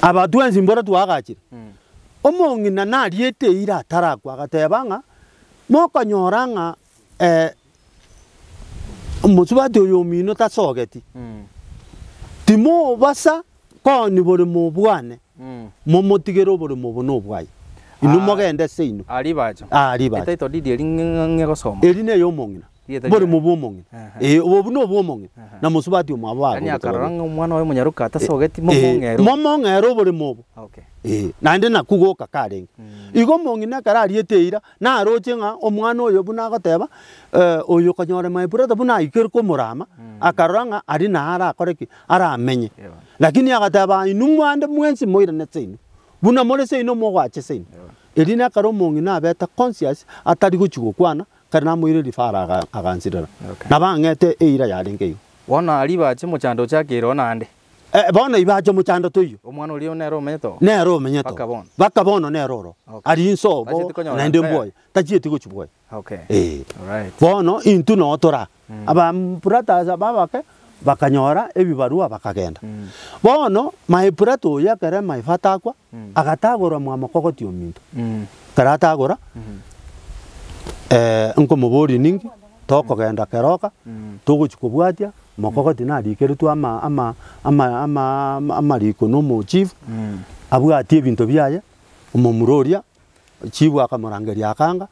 aba twenzi mbora twagachire omong'ina nariete ira atarakwa agateba ng'a mokonyora ng'a omusubati oyo omino tasogeti timo basa koni bore mobwane momotigero bore mobono obwayi inu mogende seino ari bacho ari bacho etaito didi eri ng'egosoma eri neyo omong'ina bore mobo omong'ina obu no obo omong'ina na musubati omwabo yani akaranga omwana wawe munyaruka atasogeti momong'ero momong'ero bore mobo okay naende nakugoka karenge igo omong'ina karariete ira naroche ng'a omwana oyo buna agoteba oyo konyore maipurata buna aikere komorama akarora ng'a ari nara akoreki aramenye lakini agateba inu mwande mwensi moirane seino buna more seino mogwache seino eri nakara omong'ina abeta conscious atari gochigokwana kare namoire rifara agansirera nabang'ete eira yarenge igo wona ari bache mochando chakero nande bono ibacho mochando toyo omwana ori nero omenyeto nero omenyeto baka bono neroro ari insobo naende mboyo tachieti gochibwoyo okay alright bono intu no tora aba mpurata babake bakanyora ebibarua bakagenda bono maipurato yakare maifatakwa agatagora mwamokogoti ominto karatagora nkomobori ningi tokogenda keroka togochikobwatia mokogoti narikeretu amariko nomo chief abwatie ebinto biaye omomuroria chief akamorangeria akanga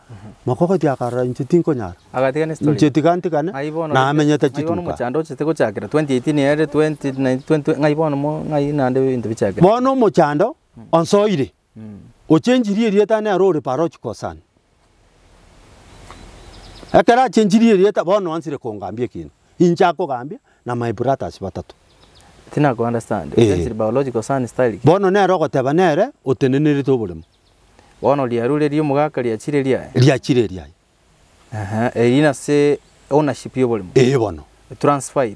mokogoti akarora inche tinkonyara agatigane story inche tigantigane namenyete chituka aibono mochando chete gochakera 2018 ere 2020 ngaibono mo ngai nande binto bichakera bono mochando onsoire ochenjiri erieta nerore parochiko sana ekera chenjiri erieta bono ansire kongambia kino inchako gambia na my brothers batatu tina ko understand it's biological sun style bono nero goteba nere otenenere to bulimo bono liarure rio mugaka liachire ria erina se ownership yo bulimo bono transfer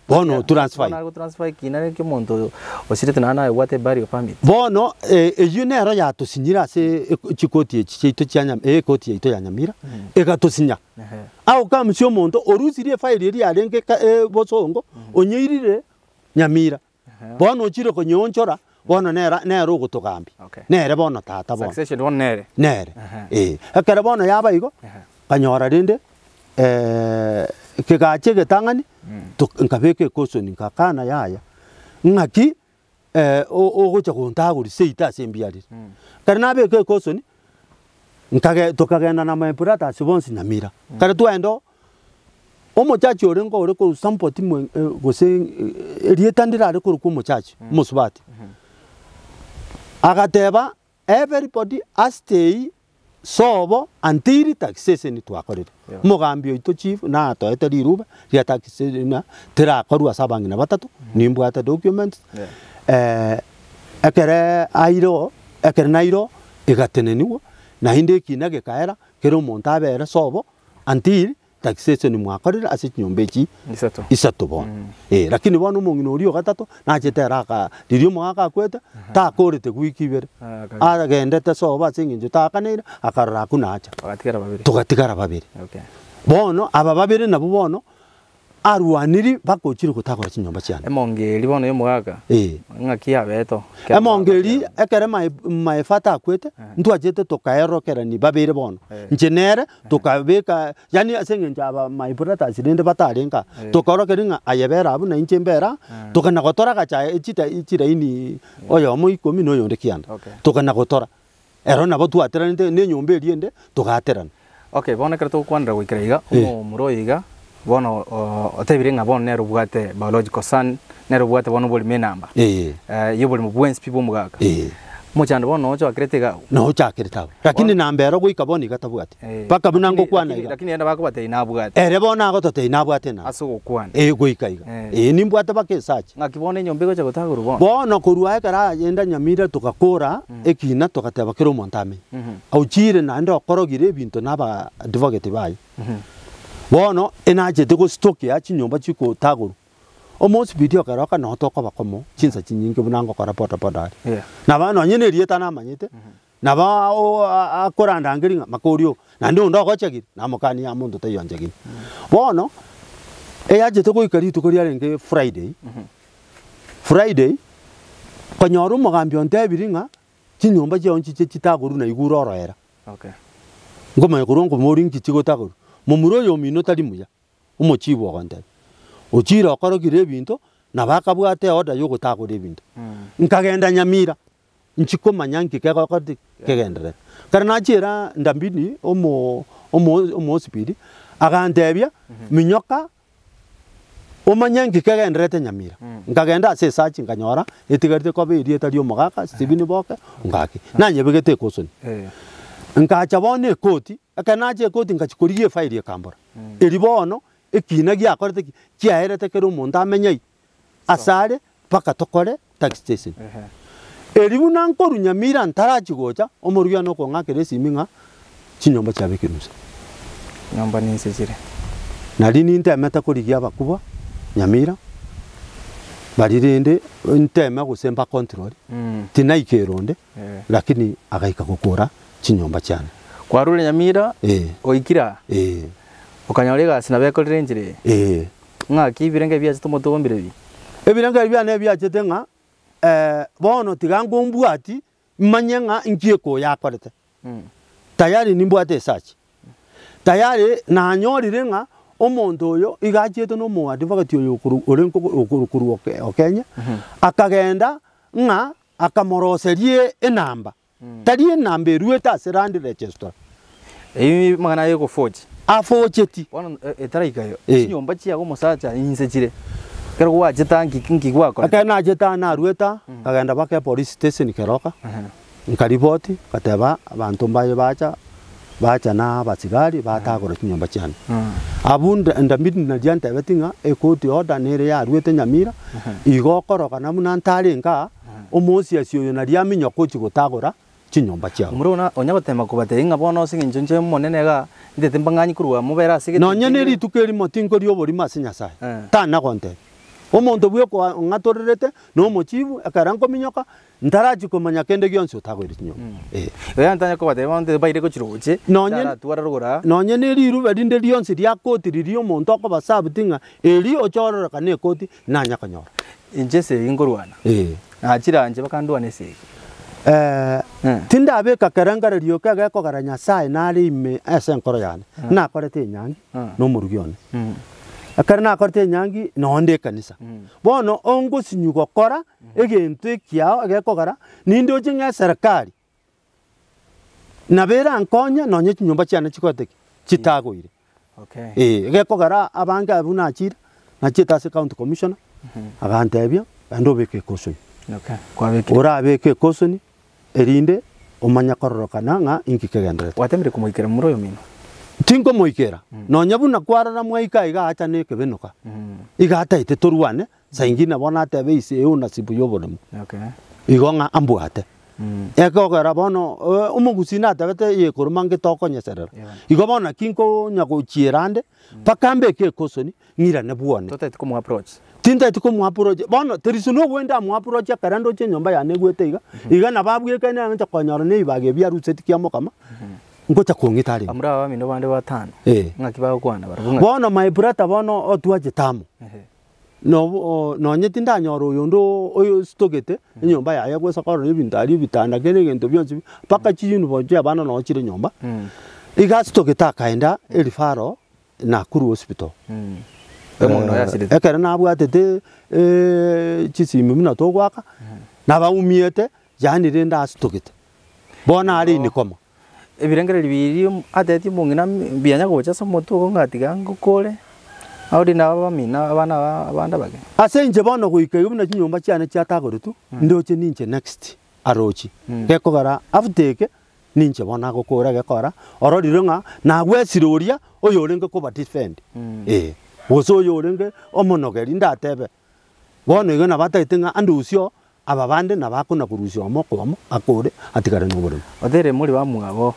bono transfer bono transfer kinare ke monto osirete nana wate bari permit bono eyu nero ya tosinyira se chikoti chito cyanyam koti ito yanyamira egatosinya au kamsio monto orusirie file eri arenge bosongo onyeirire nyamira bono chiro konyonchora bono nero gotogambi nere bono tata bono succession bono nere akara bono yaba igo kanyora rinde kegache getangani nkabeke kosoni nkakana yaya ngaki ogocha kontaguri seita sembiari kare nabeke kosoni nkage tokagenda na maipurata sibonsi nyamira kare tuendo omochachi orengo ore ko sampoti gose erietandira are ko mochachi musubati agateba everybody stay sobo antiri taxation twakorire mugambi oito chief na toete riruba ria taxation na tira korwa sabangina batatu nimbwata documents ekere airo ekere nairo igateneniwo na hinde kinage kaera kero montabere sobo antiri taxation mwakorire ase nyombechi isato bono lakini bono mongino rio gatatu na chetera ka ririo mwaka kweta ta korete gwikibere agendete soba singinjo takanira akarora kunacha tugatigara babiri bono aba babiri nabo bono arwaniri bakochire gutagora chinyomba cyane emongeri bono yo mwaka ngaki abeto emongeri ekere my fata kwete ntwajete tokaerokera ni babiri bono njenere tukabeka yani asengenja aba my brother sirinde batarenga tokarokeringa ayebera abu na inchembera tukana gotora gacha ichira ini oyo mo 10 no yonde kianda tukana gotora ero nabo twaterane ne nyombe eriende tugaterana okay bono kerto kwandra gwikiraiga muroiga bono otebire nga bono nero bwate biological sun nero bwate bono boli menamba yo boli mubwensi people mugaka mochando bono ocho akretega no chakireta lakini nambero gwika boni gatabwate paka bunango kwana lakini enda bakubate inabwate ere bona agotote inabwate na aso kwana gwika nimbwate bakesachi ngakibone nyombe gocha gutaguru bono kurwa ekara yenda nyamira tukakora ekina tukateba kiro montame auchire na ndo korogire bintu naba advocate bayi bono enajete go stock ya chinyomba chiko taguru almost video karoka no toko bakomo chinsa chinyinge bunango kora pota na bano nyene rieta na manyete na ba akora ndangeringa makorio na ndo ndo gochagiri na mukani ya mundu tayonjagiri bono eyajete go ikari tukoria renge friday konyoru mugambi onte biringa chinyomba chionchi chitagoru na iguro oroera Okay. ngoma ekurongo mori ngichigo tagoru momuro yo mino tari muya omochibo gonde ochira okorogire ebinto na bakabwate order yo gotagora ebinto nkagenda Nyamira nchiko manyanki kego koti kegendere karana chira ndambini omo hospital agandebia minyoka omanyanki kegenderete Nyamira nkagenda ase search nganyora etigarite kobe iri etari omogaka Stephen Boke ngaki nanye begete kosoni nkacha bone koti akanaje koti ngachikorigie file ya kambora eribono ekina giakorete kiaherete kero omonto amenyai asare paka tokore tax station eribu nankoru Nyamira ntarachigocha omorugia no kong'akere siminga chinyomba chabe kirusa Nyomba ni nsechire nari nintemete korigia abakuba Nyamira baririnde nteme gusemba control tinaikironde lakini agaika gukura chinyomba cyane kwarure Nyamira oikira okanyore gasi na bekorire njire ng'aki ibirenge byaje tomotogombire bi ebirenge byane byachete ng'a bono tigango mbwati manye ng'a nkieko yakorete tayari nimbwate search tayari nanyorire ng'a omonto oyo igachete no mo advocate oyo okuru Kenya akagenda ng'a akamoroserie enamba tari enamba erueta serandi register eyi magana yo forge afocheti bono etaraikayo chinyomba chiago mosacha insechire kero gwache tanki kinki gwako akana jeta na rueta kagenda bake police station keroka nkariboti kateba abantu mbaye bacha na batigari batagora chinyomba cyane abunda ndambidi na dianta betinga ekoti order nere ya ruete Nyamira igokoroka namuna ntarenga omosi asio na riaminyo kochi gotagora chinyomba cyao murona onyagotema kubate inga bono singinjonje monene ga ndete mbanganyi kurwa mubera sigete nonye neri tukeri motingo rio bori masinya sai tana konte omonto bwe ko ngatorerete no mochibu akaranko minyoka ntarachi komanya kende gyonse utagwira chinyomba yantanya kubate bonde baire ko chiroche nonye tuara rugora nonye neri ru badinde lyonse lya koti ririo monto ko basabutinga eri ochorora kane koti nanya kanyora injese ingorwana achiranje bakandwane sege tinda be kakarangara rio kaga ko garanya sai nari ime ase nkoro yane na korete nyangi no murugione akarna korte nyangi nonde kanisa bono ongo sinyugo kora egento kiao agekogara ninde ojinga serikali nabera nkonya nonye chinyumba cyane chikoteke chitagoire egekogara abanga abuna achira na chita se county commissioner agantebia ando beke kosoni kwa beke ora beke kosoni erinde omanya kororokana nga inkikegendere watemire kumuikira muroyo mino tingo moikera nonya buna kwarara mwaika iga acha ne kebenoka iga ataite torwane saingina bona tebe ise una sibu yobodomo igonga ambwate ekogera bono omugusina tabete ye korumange tokonyeserera igo bona kinko nyago chierande pakambe ke kosoni ngira ne buone tote ko mu approach tinta tiko mu approach bono terisuno gwenda mu approach karando che nyomba ya negwete iga na babwe kana nta konyoro ne ibage bya ruseti kyamo kama ngocha kongitari amura wa mino bande batano ngakibago kwana barabunga bono my brother bono otwaje tamu no nyeti ndanyoro yondo oyo stogete nyomba ya yagwe sakoro ibindari bitanda kene gento byonse paka chiyinu boje abana no chire nyomba iga stogeta kaenda elifaro na kuru hospital emono yasirite ekere na abwatete chisimi mina togwaka na baumiete yani renda stogete bona ari ni koma ebirengere bibiri ateti mungina byanya gocha somoto ngatiga ngukore audi na bamina abana bage asenje bono guike buna chinyomba cyane cyatagorutu ndoche ninche next arochi gekogara afteke ninche bona gukora gekora ororiro nga na gwesiroria oyo renge ko defend woso yo renge omonogeri ndatebe bono igana bataitenga andusio ababande nabakona kurusio omokomo akore atigare n'uburu odere muri bamwabo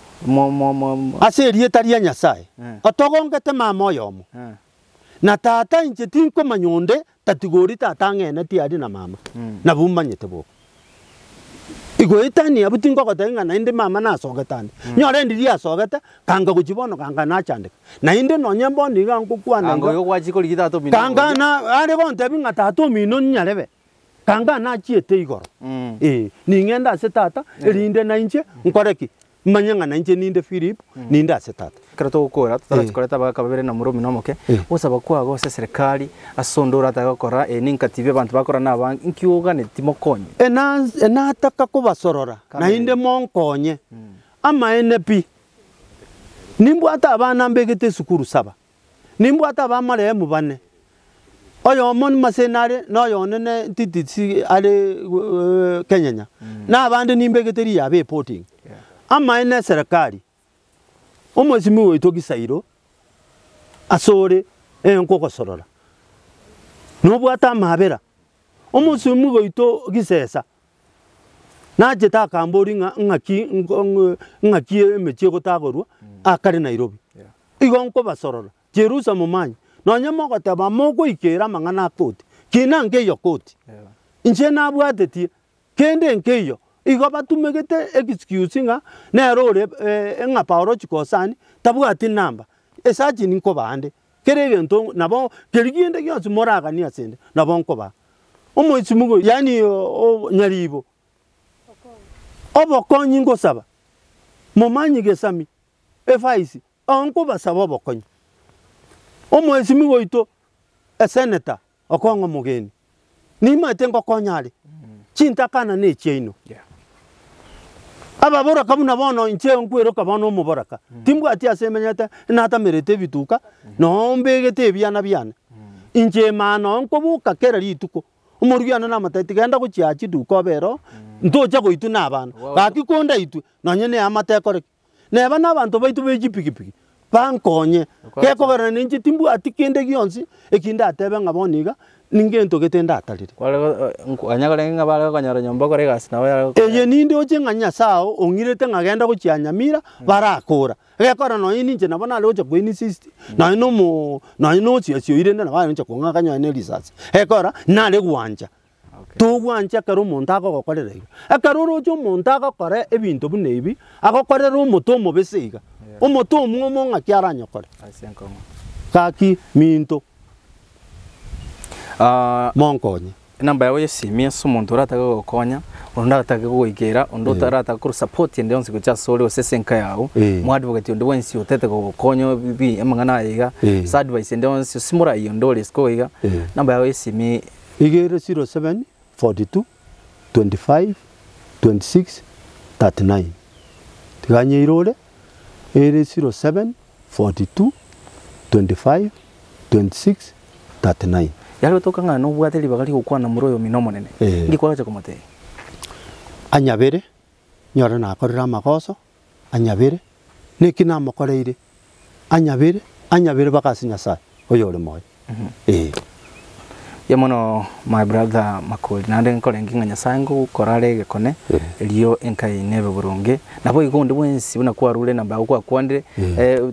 aserie tari nyasaye otogongete mama yomo na tata inche tinko manyonde tatigori tata ngene ti ari na mama na bumanyete bo igo itani abutingo kotenga na inde mama na sogetani nyore ndiri asogete kanga kuchibono kanga na chande na inde no nyembo ndiga nkukwana ngo yo kwachi ko ligita to mino kanga na are bonte binga tato mino nyarebe kanga na chiete igoro ningenda ase tata erinde na inche nkoreki manyanga na inche ninde Philip ninde ase tata karato gukora tutarachikoreta bagakabere na murumi nomoke usaba kwago se serikali asondora atagakora ninkative abantu bakora naba nkiugane timokonye ena ataka kubasorora na inde monkonye ama enepi nimbwata abana mbegete sukuru saba nimbwata abamare mubane oyo mon masenare noyo nene titisi ale Kenyanya na abandi nimbegete ya reporting ama ene serikali omwesimi wetu gisairo asore enkoko sorora nobwata mabera omusimi wetu gisesa naje takambori ngaki emechie gotagorwa akari Nairobi igonko basorora Jerusalem mumanyi nonyemo goteba moko ikera mangana koti kina ngeyo koti inche nabwatetie kende ngeyo igo batumegete excuse nga nerore nga Paulo chikosani tabwati namba esaji ninko bande kerege nto nabo keriginde gyonse moraga ni asende nabo nko ba omwesimugo yani nyaribo obokonyi ngo saba mumanyi gesami efaisi onko basaba obokonyi omwesimigo ito senator okongo mugeni nima tengo konyale chintakana ne cheino ababora kabuna bono inche nkwero kabono muboraka timbwati asemenyata nata merete bituka no mbegete byana inche mano nkobuka kera lituko umurugana na matati genda guchiachi duko bero ntoja goitu nabana gakikonda itu nonyene amatekore neba nabantu baitu bejipikipiki bankonye kekogera ninje timbwati kende gyonsi ekinda atebe ngaboniga ningento getenda atalire anyagore ngabara kanyara nyomba kore gas nawe eye ninde oje nganya sao ongirete ngagenda guchianyamira barakora gekora no ninje nabona ale oje kwini 60 na no chiasio irende na bana nje konga kanya ne risasi ekora nale gwanja tugwanja karo monta agokorera akaroro ojo monta agokore ebinto bunebi agokorera omotomo beseiga omotomo omonga kiaranyokore kaki minto monkonye namba yawe yesimia sumuntu urataga gukonya undi ataka guikira undi utarata ku support ende onse kucha sole osesenka yawo mu advocate undi wensi utete gukonya bi amangana yiga sa advice ende onse simura iyo ndole sko yiga namba yawe yesimia igere 07 42 25 26 39 tiganye irole ere 07 42 25 26 39 yalo toka ngano bwateli bagali gukwana muroyo minomo nene ngikora cha komote anyabere nyora nakorera amakoso anyabere nekina makoreire anyabere bakasinya sa oyore moyo yamono my brother makoli nande nkole nginganya sangu korale gekone eliyo enkai nebe burunge nabo igonde wensi buna kwa rule namba kwa kwandire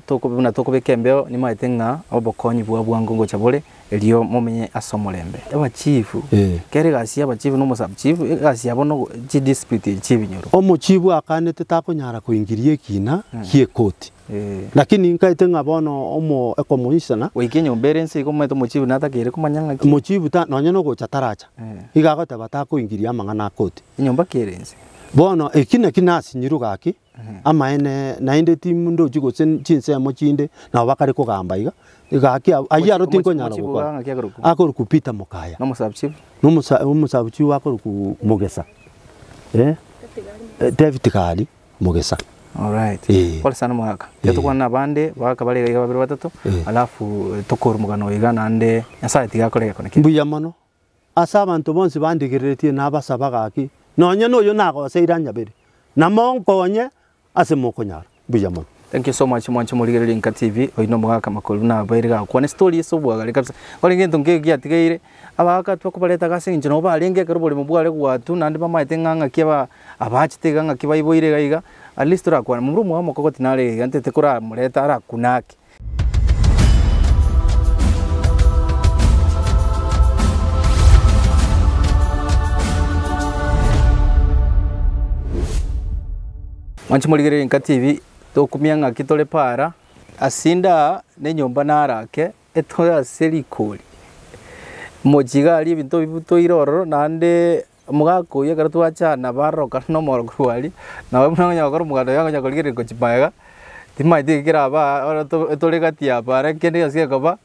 toko buna toko bekembeo ni maitenga obokonyi bwa bwango ngo chabole eliyo mumenye asomolembe abachifu kere gasi abachifu no musab chifu gasi abono chi dispute chifu nyoro omochifu akanete takonyara kuingirie kina kie koti lakini nkaite ngabono omo ekomuisana wekenyo balance iko mweto mochifu natakere kumanyanga ki mochifu ta nonye no gocha taracha igagota batako ingiria mangana koti nyomba kerense bono ekine kinasi nyirugaki ama ene nainde timu ndo jigo chinse mochinde na bakare ko gamba iga igaki ayaro tinko nyara ko akoro kupita mukaya no musabchifu no musabchifu akoro ku mugesa David Kali mugesa. Alright. Pole sana mwaka. Yatukwa na bande baka bali ga babiri batatu alafu tokoro mugano iga nande nyasaye tigakore kone. Mbuya mano. Asa abantu bonse bandigiretie nabasaba gaki. Nonye noyo nago seiranya bere. Namonko onye ase mokonyara. Mbuya mano. Thank you so much mwancho muligere Linka TV oino mwaka makolu na bairiga kwa story so bwaga kabisa. Kole ngento ngege atigaire abaka twakubaleta gase inje no balenge karubole mubwale gwatu nandi bamaite nganga kiba abachitega nganga kiba iboire gaiga at least rakwa murumu wa mukoko tinale yantete kura mureta ara kunaki mwancho muligere Linka TV tokumyanga kitole para asinda ne nyomba narake etoya serikoli mochigari ebinto bibuto iroro nande mugakuya kara twachana baroka no morogwari nawe mwana nyakora mugado yango nyakorigire kochipaega timaite kira ba tolegatia para kende yasiye kaba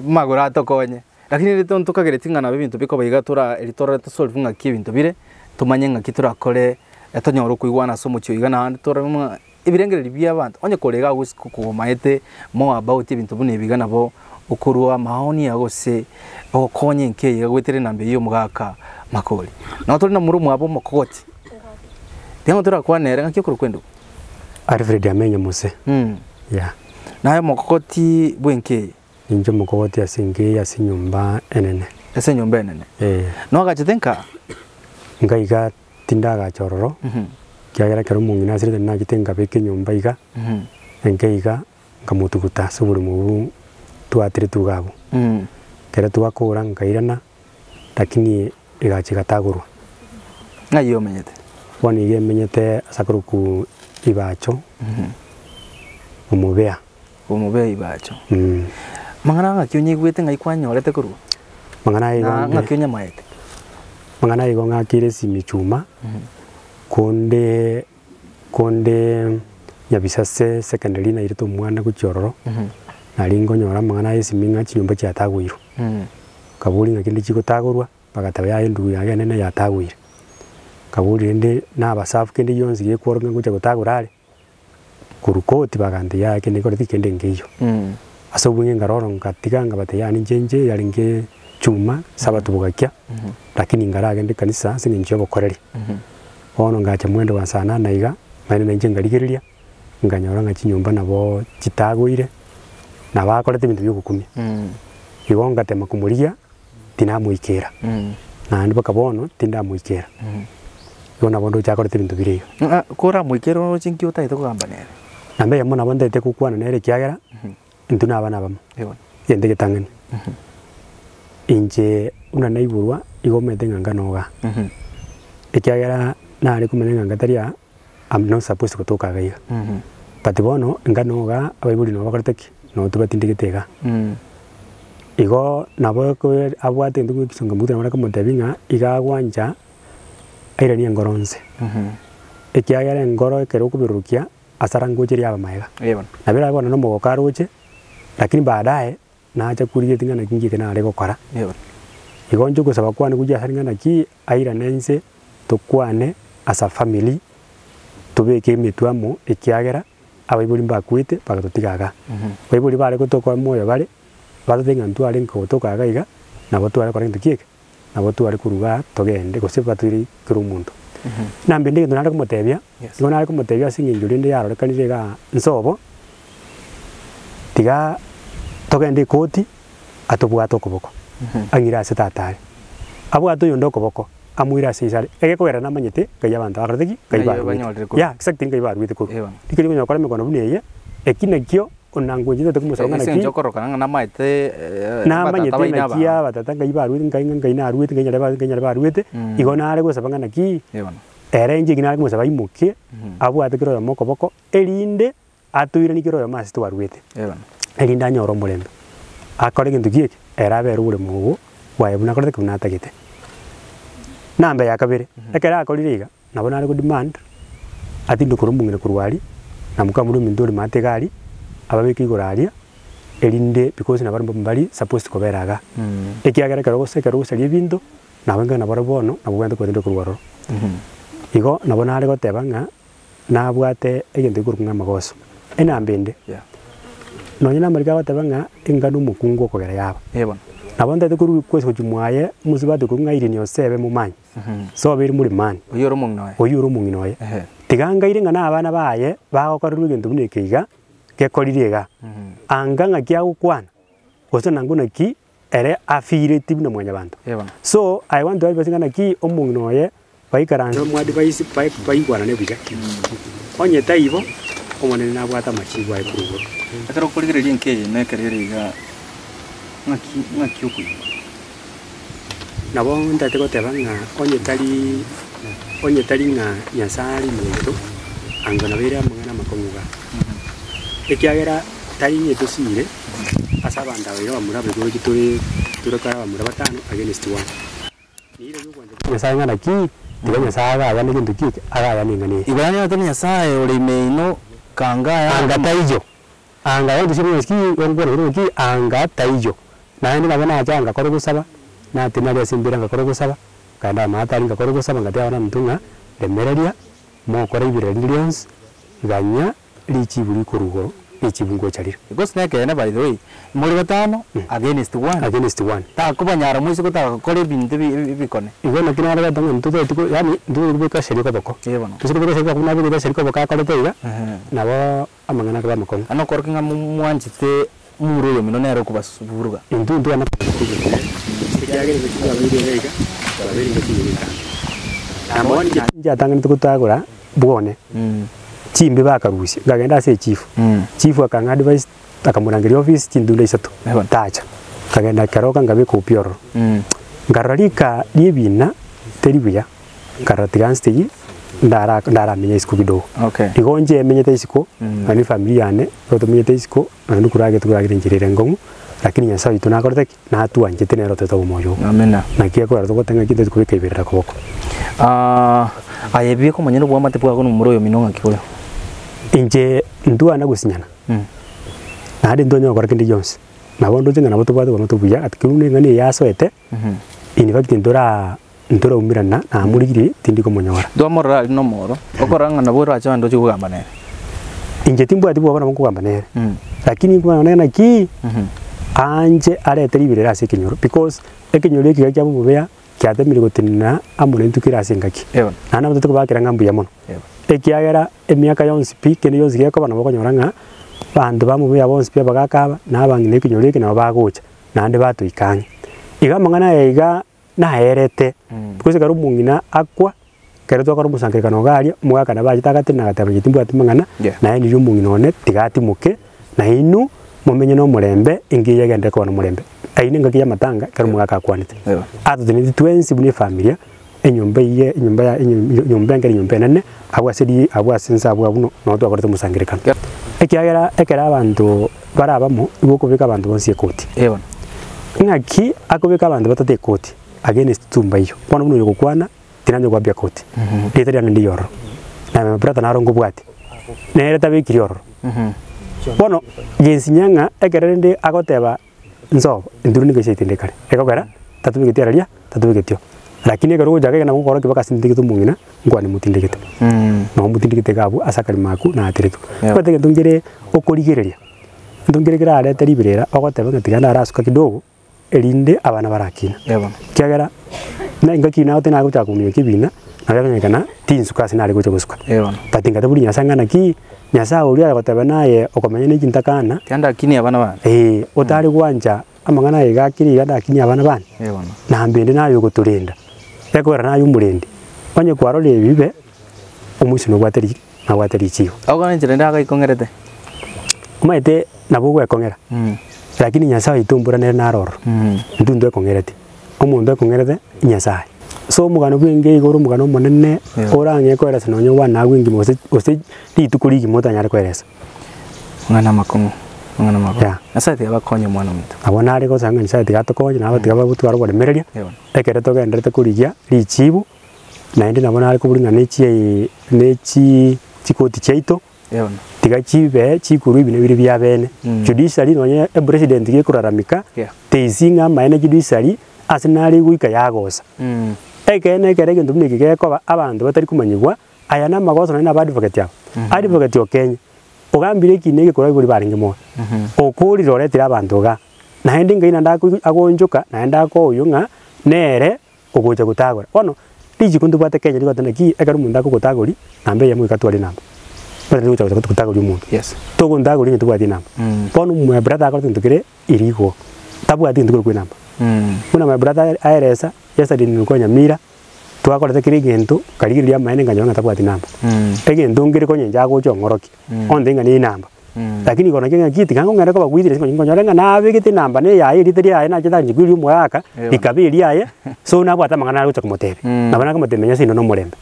magora tokonye lakini rito ntukagere tingana bibinto biko baiga tura eritora solve ngaki ibinto bire tumanye ngaki turakore etonyoro kuigwana somo cyo igana handi tora ibirengere bya abantu onye kolega gusiku ku maete mo about ibinto bune bigana bo ukurua maoni yagose okonye nke yagwetere nambe yo mugaka makoli na turi na murumu abo makoti tengo tura kwanere ngaki kurukwendo Alfred amenye muse ya nayo makoti bwenke injo mukoti asinge asinyumba enene ese nyumba enene no agachetenka ngaiga tindaga chororo kiagera kero mungina asire na gitenga beke nyumba iga engeiga ngamutuguta suburi mu tuatire tugabo kera tuakora ngairana lakini igachiga taguru ngayo menyete woni yemenyete asakuruku ibacho umubea ibacho mangana ngakyonye gwete ngaikwanyorete kuru mangana igo ngakyonya maete mangana igo ngakire simichuma konde nyabisase secondary na irito mwana kuchororo naringo nyora mangana esiminga chinyumba cha tagwiro kaburi ngakindi chiko tagurwa bagatabe ya ndu ya nene ya tagwiro kaburi ndi na basafu kindi yonzi yekworo ngucha gutagurare kurukoti bagande ya kindi kore tikende ngiyo asobunye ngaroro ngatiga ngabate ya ninjenje yaringe chuma sabatu bugakya lakini ngarage ndi kanisa sininje bokoreri ono ngacha mwendo wa sana naiga maine nje ngarigiriria nganyora ngachinyumba nabo chitagwire na bakorete bintu by'okukumya igonga tema kumuria tinamuikera na ndi bakabono tindamuikera yona bondo chakorete bintu bireyo kora muikero no chinkyo taito kugamba nere nambe yamona bondete kukwana nere kiagera intuna abana bamo yende getangani inje una naiburwa igomete nganganoga ekiagera nari kumenya ngataria am not supposed to kutoka gaiga but bono nganoga abaibuli no bakorteki no tubatindigitega igo nabo ko abwate ndugu kisonga mutana mara komo tabinga igagwanja airani ngoronse ekiagera ngoro ekero kubirukia asarangoje ria bamaiga nabira bona no mogokaroje lakini baadaye naacha kuriye tingana kingi kana ale gokora igo njugo saba kwane kuja haringana ki aira nense tukwane as a family tubeke mitwamo ekiagera abaibuli mbakwite bagatotigaga baibuli bare gutokwa moyo bare bathenga ntu ari nko tokaga iga nabo tware kora ntu kieke nabo tware kuruga togende gosiba turi kuru muntu nambe ndege nari kumutebya igo nari kumutebya singinjuri ndi yaro kanije ga nsobo tiga togende koti atubwato kuboko angira setatare abwato yondo kuboko amwira sisale egekogera namanyete kaya bantu akarteki ya exactly ngai baru bitiko dikiri nyo kora mekono buneye ekinekyo onangonjite tukumusanga naki njokoroka na maite na manyete nakia batata ngai baru ngai na aruete ngai baru wete igona are gosabanga naki erenje gina kumusaba imuke abwate kiro moko boko erinde atuire nikiro ya masi twaruete erinda nyoro mulembe akore kintu kieke erabe rure mugo wayebuna kore kunatagite nambe ya kabere ekera akoririga nabona ari ku demand ati ndukurumbungire kurwari namukamuru minduri mategari ababiki iguraria erinde because nabarumba mbali supposed kuberaga ekiagera kero gosekero gusari bintu nabenga nabara bono nabugende kwende kurwaro igo nabona ari gotebanga nabwate egende kurunga magoso enambende nonya namarika gotebanga engano mukungu kogera yaba nabonde tekuru kwese kujumwaye musibate kungaire ni osebe mumanyi so biri muri mani oyoro munginoye tiganga irenga na abana baye bagokorerwe gintu bunekeiga kekorirega anganga kya gukwana goso nanguna ki ere afire tibuna mwanya bantu so I want to advise ngana ki omunginoye baikaranzo mu advice baigwana ne biga onye taibo omone na bwata machigwa ikurugo akaro kurigereria nkeye nekereriga ngaki ukui nabo ndate gotebanga onye tari nga nyasari muntu angona bera mwana makomuga ekiagera tari nyeto sire asaba ndawe bamura bego gituri turakara bamura batano against 1 nire y'ukwanje nyasaye ngana ki tiga nyasaye aba ne kintu ki ara ngani ibanya atani nyasaye uri meino kanga anga taijo anga yo dushimwe ski ngoro ki anga taijo na ndi ngabona ajanga koro gusaba na tinali simbira ngakoro gusaba kanda mata linga koro gusaba ngati abana mtunga demereria mo kore ibire millions ganya lichi buri kurugo lichi bungo charira because nake na by the way muri batano against 1 ta kubanyara muisi kota kore binde bikone igona kinara gatango ntuto tuko yani nduko bika sheriko boko yebona tusiko bika sheriko kuna bika sheriko boko kale teiga nabo amangana kaba makonga ano korkinga mwanjite muro yo mino nero kubasuburuga ndu ana kujagere bikira biri rega babiri ngakiyika namoni njatanga ntukutagura bwone chimbe bakarusi ngagenda ase chief akanga advice akamurangiria office chindunda isatu tacha kagenda karoka ngabe kupioro ngararika liebina teribuya karatiganstegi ndara menya isiko kidogo igonje menyete isiko ani familia yane roto menyete isiko anu kurage tukuragire njirire ngomu lakini nyasa itu nakoroteki na hatu anje tenero teto moyo amena nakia ko arto tenga kite kubika ibirira koboko ayebie ko manyero bwa mate bwa ko numuro yo minonga kikoyo inje ndua na gusinyana na hadi ndonyo kwa kindi Jones na bondo tinga na botobatu kwa mutubuya atikirune ngani yasoete in fact ndora umirana na murigiri tindi ko monyora do morra no moro okoranga na bora acha ndo chugamba ne inje timbu ati bwana mukugamba ne lakini kwa nena ki anje arete libirira ase kinyoro because ekinyoro iki kya mubeya kyatemire gutinna amune ntukira ase ngaki na batuko bakira ngambu ya mono ekiagera emiaka yonsi pike ni yonsi yako bana bakonyoranga bandu bamubeya bonsi pia bagakaba na bangi ne kinyoro iki na bagucha na ndi batu ikanya iga mangana iga na herete because karo mungina akwa kero to karo musangirikano garia mwaka na bajita gatina gatabye timbu atimangana na ni mungina one tigati muke na inu mumenye no murembe ingi yagende ko no murembe aine ngaki ya matanga karo mwaka akwanite atu tini twensi buni familia enyumba iye nyumba ngari nyumba nene abwasedi abwasensa abwabuno no to akorete musangirikano ekera abantu barabamo iboko abantu bonsi ekoti ngaki akobeka abantu batate koti against tumba iyo kwana muno yokwana tinanyo kwa bia koti leta ndi yoro na brata na rongo bwati nere tabikiri yoro bono jinsi nyanga ekerende agoteba nzo nduru nige shitinde kare ekogera tatubigiteraria tatubigityo lakini egero jage na ngoro kibaka sindikito mungina ngwani mutindikite no mutindikite gabu asakari maku na atiritu batege ndungire okorigereria ndungire arete libirera agoteba ngatigana arasuka kidogo elinde abana barakina kyagera na ngaki na otena gucha kumyo kibina nabanyekana tinsuka sinari gucha gusuka patinga tabuli nyasangana ki nyasa uri agoteba naye okomenya ni kintakana kyanda kini abana bana otari gwanja amangana yega kiri yada kini abana bana na mbende nayo guturinda yakora nayo murindi onye kwarole bibe omusino gwateri chiyo agana njirenda agaikongerete umaite nabugwe ekongera lakini nyasaye itumbura nere naroro ndundu ekongerete omundu ekongerete nyasaye so mugano gwinge igoro mugano monene orange kweresa nonyo wana gwingi ose litukuri gimota nyare kweresa ngana makomo nyasaye abakonye mwana muto abona ari ko sanga nyasaye gatokonye na abati gabagutwara gore mereria ekere to gendete kurigia lichibu na ndi nabona ari kuburinga nechi chikoti chaito tiga chibe chikuru ibine biri bya bene judiciary nonye president gekuraramika teisinga maene judiciary asinari guika yagosa ekene kerege ndumne gigeko abantu batari kumanyigwa aya na magoso na advocate yabo advocate okenya ogambire kinege kora buri baringe mo okuri roretira abantu ga na ndi ngaina ndaku agonjuka na ndako uyunga nere ogoja gutagora ono tiji kundu bate kenya liko tanaki ekaru mundako gutagori nambe yamu ikatwali namba bari ucha gutagori umuntu togo ndagori ntu bati namba pono mu brother akoro ntukire irigo tabu ati ntukire ku namba kuna my brother aeresa yesterday nilikuwa Nyamira twakorete kiri gento karigiria maene nganyanga tabu ati namba egento ngire konye njago cyo ngoroki onde ngani namba lakini kona kenga kiti kango ngara ko bagwithire singo nyorenga nabe gite namba ne yaye ritiri yaye na chita njiguri umwaka ikabiri yaye so na bwata mangana gucha kumutebe nabana kumutemenya sino no murembe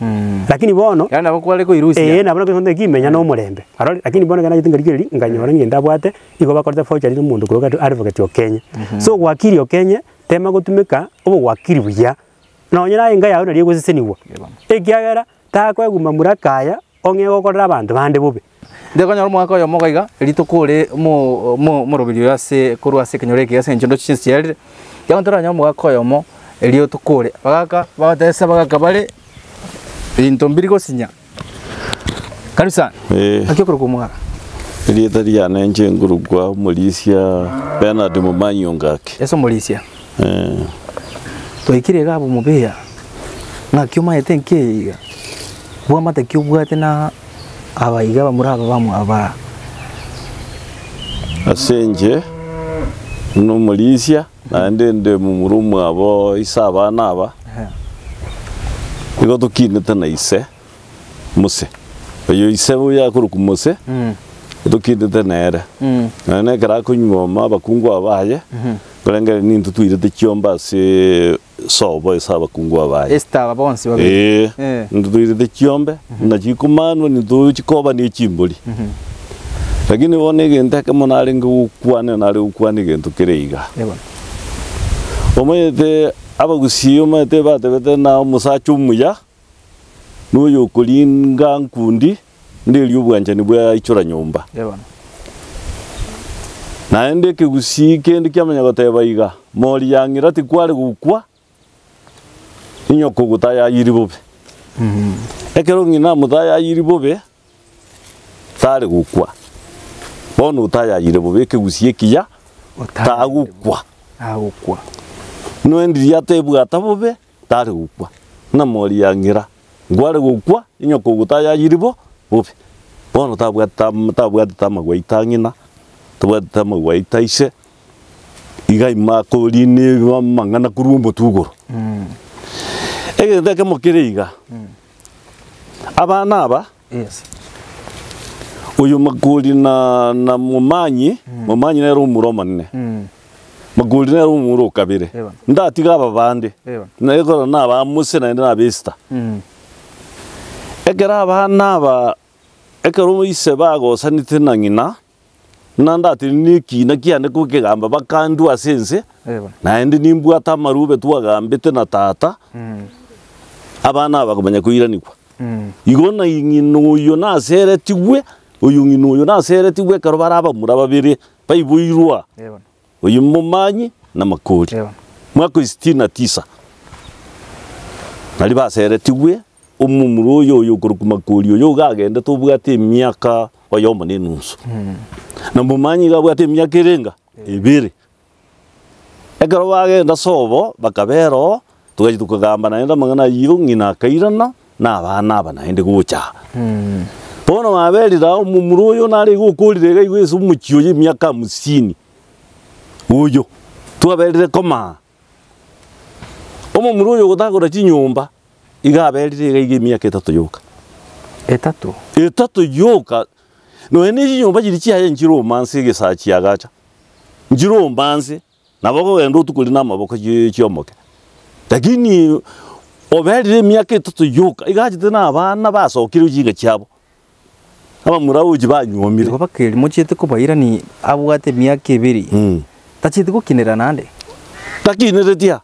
lakini bono yana bakwale ko irusi nabana ko ndeki menya no murembe lakini bono kana yitinga rigeri nganyora ngenda bwate igo bakorete forger ni mundu kuroga advocate o Kenya so gwakiri o Kenya tema gutumika ubu gwakiri buya no nyira inga yawe nari gusiseniwa ekiagera ta kwa guma murakaya onge gokorera abantu bande bube ndeko nyoro mwaka yo mogaiga ritukure mo robirio yase kurwa se kenyoreke yase nchondo chinsi yari yantora nyoro mwaka yo mo elio tukure bagaka bagatesa bagaka bale into mbiri gosinya kabisa akikuru kumwaka Elieta riana nje ngurugwa Mulisia Bernard Mumanyi ongake eso Mulisia toikire gabo mubeya ngakiuma etenke bwa mate kyubwate na abaiga bamuraba bamwaba asenje no Mulisia nande mu murumu abo isaba naba igo tukinete na ise muse oyo ise buya kuru kumuse tukinete nere nane kara kunyoma bakungu abaye kurengera ni ntutwirete cyomba se sobo isaba kungu abaye esta bonse babe ntutwirete cyombe na chikumano ni tuchikoba ni chimbuli lakini wone genta kama nari ngukwane nari ukwane gentu kireiga omete abagusiyo mate batebete na musachu muya nuyo kulinga nkundi ndeli ubwanja ni bwa ichura nyumba naende kigusi kendi kyamanya goteba iga mori yangira tikware gukwa inyoko gutaya yiri bobe ekero ngina mutaya yiri bobe tare gukwa bono utaya yiri bobe kigusi kiya tagukwa agukwa no ndi yatebwa tabobe tare gukwa na mori yangira ngware gukwa inyoko gutaya yiri bobe bono tabwa tamagwa itangina tubata magwa itaise igai makori ni mangana kurumbo tugoro ege ndeke mukiriga abana aba uyu magori na mumanyi nero umuromanne magori nero umuro kabire ndatiga aba bande na ego na aba muse na na besta egera abana aba ekero ise bago sanite na ngina nanda tiniki na kiane kugamba bakandu asense naende nimbwa tamarube twagambite na tata abana bakumenya kuiranikwa igona ingino yo na seretiwe uyu ngino yo na seretiwe karo baraba murababire baibuirwa uyu mumanyi na makori mwako 69 nali baseretiwe umumuro yo kurukuma kuri yo gagenda tubwate myaka oyomo ni nusu na mumanyi gabwate myaka irenga ibiri ekaro bagenda sobo bakabero tugaji tukagamba naenda mangana yiru ngina kairana na abana aba naende gucha bono maberira umumuro yo nari gukurire gaigwesu muchiyo ye myaka 50 uyo tuaberire koma umumuro yo gutagura chinyumba igaberire gaigi myaka 3 yoka etatu yoka no ene nyumba jiri chiaye njiro manse gesachi agacha njiro manse naboko wendo tukuli na maboko chiomoke lakini oberire myaka 3 yoka igajite na abana basokire ujiga cyabo aba murabuji banyomire ko bakeri muchete ko bayira ni abwate myaka 2 tachite ko kinera nande takinere dia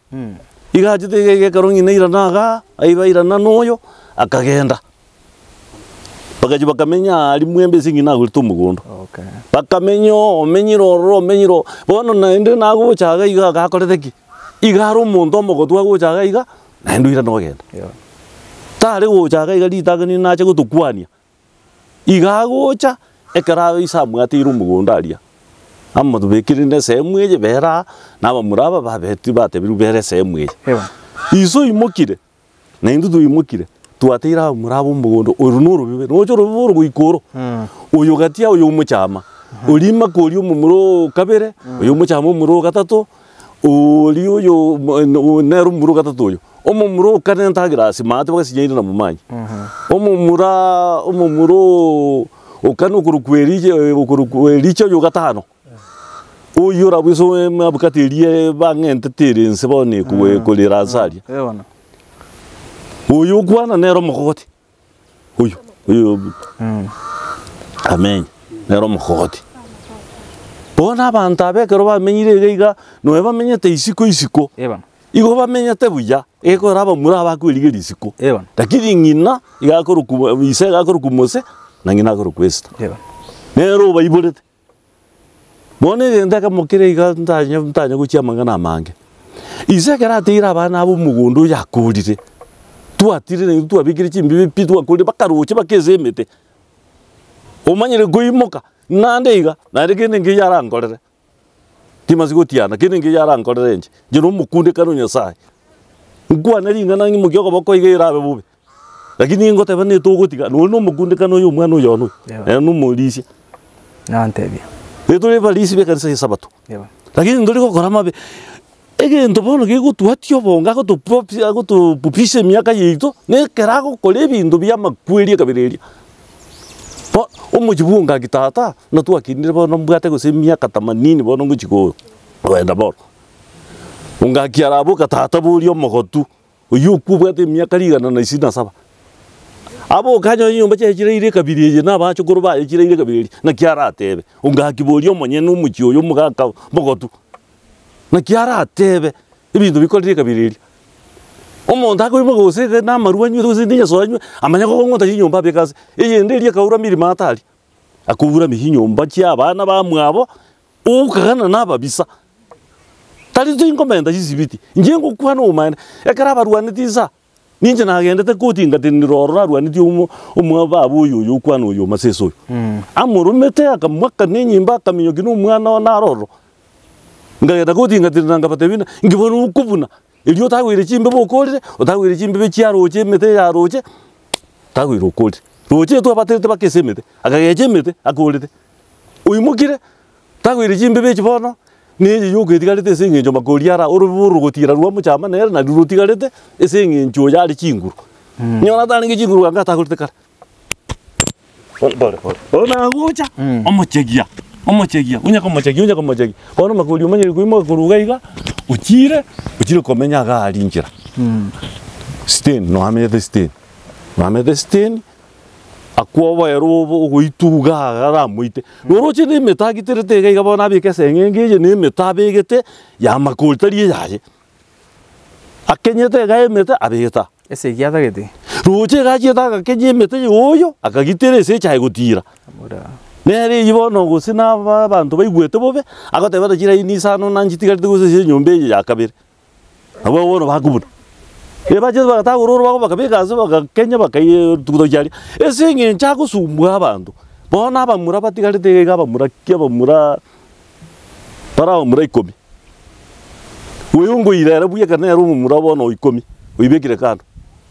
igajite gege karongi neira naga aibaira nanoyo akagenda bagaji bakamenya ali mwembe singi na gulito mugondo bakamenyo omenyiro bono naende nago chaga iga gakoreteki igaro mundo mogo twago chaga iga naendo ira no genda tare go chaga iga litagani nache gutukwania igago cha ekara isa mwatiru mugondo aria amma tubekirinde semweje bera naba muraba babeti batebiru bere semweje iso imokire naendo tuyimokire tuatira murabo mugondo orunuru bibe nojo ruburu guikoro uyu gatia uyu muchama ulima koli umumuro kabere uyu muchama umumuro gatatu uli uyu neru mumuro gatatu uyu umumuro kanenta grasi mate basi nyaina na mumanyi umumuro ukanu kurukwerije yo gatano uyu rabiso mabukatirie bangente tirinse bone kuwe kulira azali ebona uyu kwana nero mukoti uyu amen nero mukoti bona abantu abekero bamenyire geiga no bamenyete isiko ebona igo bamenyete buya eko raba muri abakwirige isiko ebona lakini ngina igakoro ise igakoro kumose na ngina akoro kwesta ebona nero bayibolete bone ndaka mukire iga ntanya gucyamanga namange ise karatira abana abo mugundu yakurire tuatire ne tuabikire chimbibi pitu akuri bakaruche bakezemete omanyire goimoka nandeiga narikene ngi yarangorere timazi gutiana kene ngi yarangorere nje jero mukunde kanu nyasaye ngwa naringa nangi mugyogo bako igirabe bube lakini ngote bane to gotiga no mukunde kanu yo mwana yo no no mulisi nantebia etore balisi be kanisa sabato lakini ndori ko korama be ege ndobono ge gutuatio bonga ko to pupise miaka yito ne kerago kolebi ndo bya makweri kabireria po umujibunga gitata na tu akinire bono mbwate ko se miaka 80 bono nguchiko wenda bor unga kiarabo katata bulio mogotu uyu kubwate miaka ligana na 27 abo kanyo nyumba cyekire ire kabireje na bacho kuruba ekire ire kabireje na kiara tebe unga kibulio monye no muchiyo yo mugaka mogotu na kiara tebe ibintu bikorire kabiriri omuntu akoimo gose na maruwa nyu rose ndinya soanyu amanya ko ngonta nyumba bekaze eyenderi kaura miri matali akubura mihinyumba kya abana bamwabo ukagana nababisa tali zinkomenda zizibiti njengo kwana umana ekara barwanitiza ninje nagendete kutinga tiniroro narwaniti umwababo uyu kwana uyu maseso amurumete akamwaka nenyimba kaminyogi n'umwana naroro ngayeda kutinga tinanga patebina ngibona ukubuna iliyo tagwire chimbe bokorire otagwire chimbe cyaroche mete yaroche tagwire okori roche to batete bakesemete akagechemete akorite uyimukire tagwire chimbe bechibono nije yuko itigarete sengenjo makoriara uruburu gutira ruwa muchama nere na rutigarete esengenjo yari chinguru nyona tani ngechinguru anga tagurite kara bole ona gocha omochegia unya komochegia bono makori umanyire kuimo kurugaiga uchire komenya gari njira stain no amede stain akwa ero goituga aramuite noroche ne metagiterete gaiga bona bike sengenge ne metabegete ya makoltarie yaje akenyete gae meta abeta ese giadagete roche gaje daga kenye meta yoyo akagitere se chaye gutira nere yibono gusina abantu baigwete bobe agoteba dakira inisano nanjitigarite guse nyombe ya kabiri abo wono bakubuna ebaje bagata uroro bako bakabekaze bakakenya bakaye tukutojari esinge nchako sumbwa abantu bona abamura batigarite gabamura kyabamura para umura ikomi uyungu irera buye kana umura bono ikomi uyibekire kando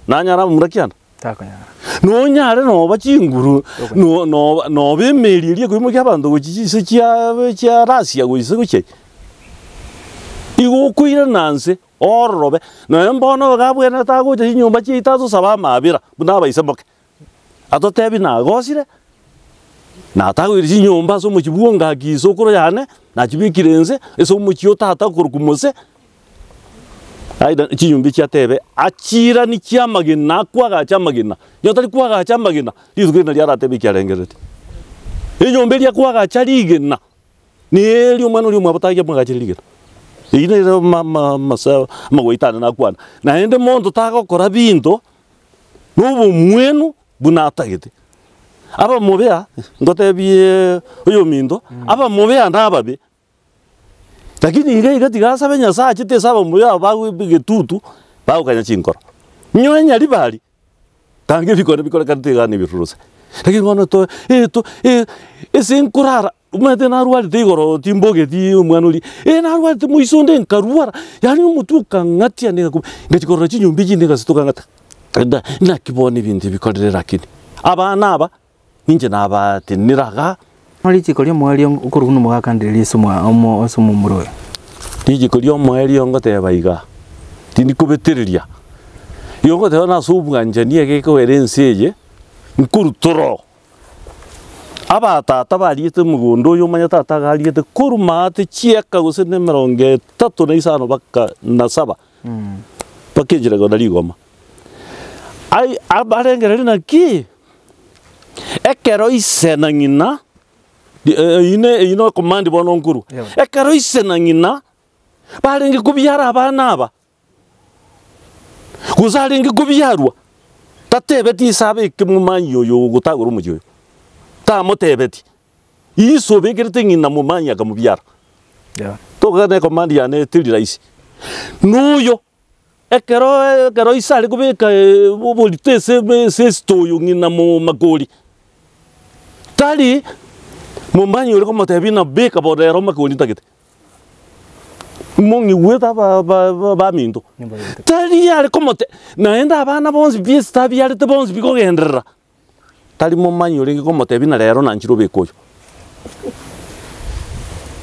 nanyara umura kyana takanya no nyare no bachinguru no bemeririe kwimo ky'abantu gukise kya Russia guyise guke igo kuira nanse orobe no mbono gabwena tagoje inyumba cyitazo saba mabira buna bayisemoke atotebi na gosire na tagwire inyumba so mu kibunga gisokoro yane na kibikirenze eso mu kiyo tata kurukumose aida ikinyumbi cyatebe akira ni cyamagina kwaga cyamagina yotari kwaga cyamagina rizugena ryaratebe cyarengerete inyumbi lya kwaga cyarigena ni eli umwana uri mu abatajya mu gacirigena ine rero masa magwitana nakwana na ende mondo takokora binto nubu mwenu bunatagete aba mubea ngotebie uyo mindo aba mubea ndababe lakini iga tigasa benya saa chite saba muya bawe bigetutu bawe kanya chinkoro nyonya libali tange bikore kante gani biruse lakini ngono to esenkurara umete narwali tigoro timboge ti umwanuli narwali muisonde nkaruara yani umutuka ngatia ndeka ngachikoro chinyumbi ndeka situka ngata kada nakibone bintu bikorera lakini abana aba ninje naba tiniraga Oli chikorio mwali ukurunu mwakandiri sumu muroe. Chikorio mwali ngoteba iga. Tindi kubeteriria. Yongo teba na subu nganja niye ke ko erenseje. Nkuru toro. aba tata bariete mugondo yo manya tata gariete kurumate chieka guse ne 35 baka na 7 pakejira go daligoma ai abarengere na ki ekero isena ngina ino command bono nkuru ekero isena ngina barenge kubyara abana aba kuzarenge kubyarwa tatebeti isabe kimumanyo yo gutagura umujoyo tamotebeti isobekirite ngina mumanya kamubyara togane command yane tiri raisi nuyo ekero isale kubeka bolite se stoyo ngina mu magoli tali mumanyo liko motebina beka bodero magoli tagete mongi weta ba minto tali yale komote naenda abana bonzi biesta byale te bonzi bikogendera tali mumanyo liko komote bina rero nanchiro bekoyo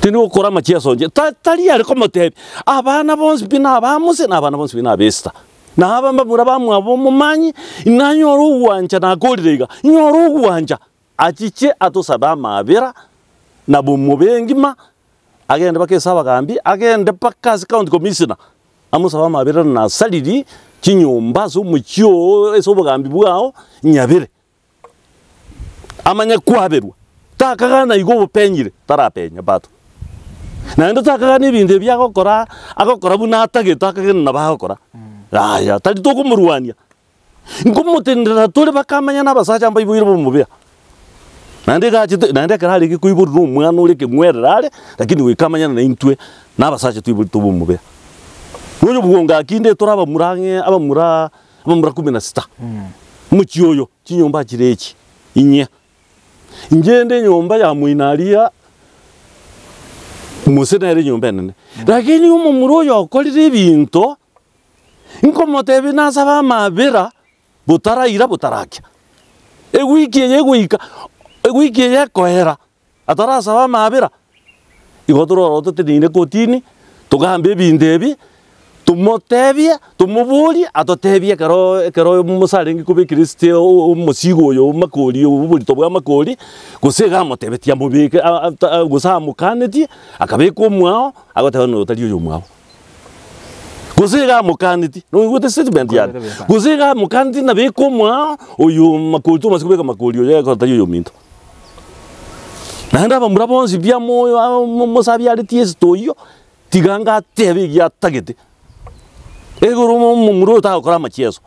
tini okora machia sonje tali yale komote abana bonzi bina abamuse na abana bonzi bina besta na abamba murabamwe abo mumanyi inanyoro uwanja na golirega nyoro uwanja achiche atosaba mabera na bomubengima agende bakesaba gambi agende pakazi county commissioner amusaba mabera na saliri kinyumba zo mucyo esobo gambi bwao nyabire amanya kwaberwa takagana igo bupenyire tarapenya bato na ndo takagana ibinde byakokora akokora bunatageta akagena bahokora aya tali toko murwania ngomutendera tole bakamanya nabasacha mba ibwire bomubya nande karali kikuiburu n'umwana ureke mwererare lakini wikamanya na intwe nabasacha twiburi tubumubya nonyo bugonga kinde turaba murange abamura 16 mukiyoyo kinyomba kireki inye ingende nyomba ya muinaria musenere nyomba nene lakini umu muroyo akolire ibinto inkomotebi nasaba mabera butarayira butarakya egwiki yekohera atarasaba mabera igotororo tutine kotini tugambe bindebi tumotebie tumubuli atotebie kero musarengi kube kristio musigo yo makoli ubuli tobwa makoli gusega motebetia mubike gusamukaneti akabeko mwao agoteba no taliyo yo mwao gusega mukaneti no gute statement ya gusega mukaneti na beko mwao oyo makoli to masikubeka makoli yo yakotaliyo yo minto nanda bamurabonzi bya moyo musabi ali tiesto yo tiganga tebe ya tagete egoro mumuro ta okora machieso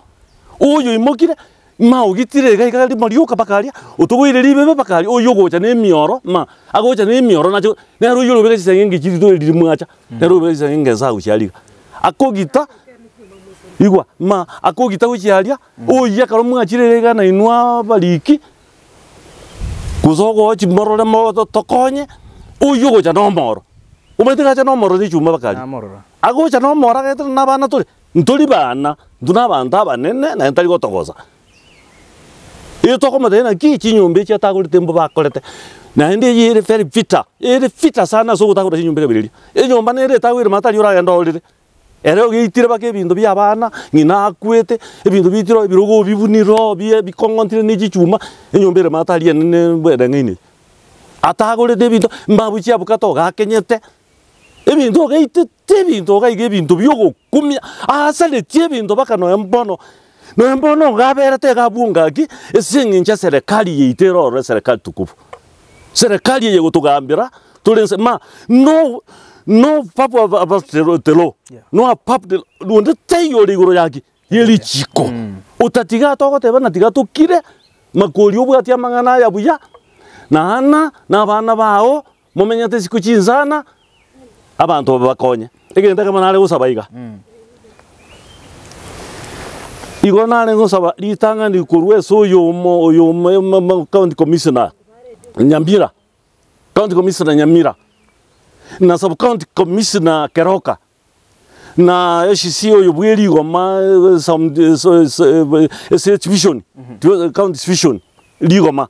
uyu imokire ma ugitire gaikali marioka bakaria utugwire libebe bakari uyu gocha ne mioro ma agocha ne mioro nacho nero yoro bega sengenge chito limwacha nero bega sengenge za uchialika akogita igwa ma akogita uchialia uyu yakaro mwachire ga na inwa baliki kuzogo chimorole mo tokonye uyu gocha no moro umete gacha no moro ni chuma bakari agocha no moro ga na bana tole ntoli bana nduna bantu abanene na ntali gotogoza iyo tokomate na ki chinyumbe cha taguri tembo bakorete na ndi yire very fita sana so gutagura chinyumbe kabiriri enyumba nere tagwire matali ura ndolire ere ogitire bake bintu bya bana ngina akwete ebintu bitiro birogo bibuniro bikongontire ni chichuma enyumbe re matali nene bweda ngini atagure de bintu mbabuchi abukato gakenyete ebintu gaite tebintu gaige bintu byogo kumya asale tebintu baka no embono gaberete gabunga ki esingincha serikali yeitero ro serikali tukufu serikali ye gutugambira tulense ma no papo about the law no pap de lunde tayo liguro yaki yeli chiko utatiga togoteba na tiga tukire makoli obwati amangana ya buya na bana bao momenyate sikuchinzana abantu bakonye egenda kama nale gusabaiga igo nale gusaba litanga ndi kurwe so yo county commissioner Nyamira na sub county commissioner Keroka na SCO yo bweli goma some vision county vision ligoma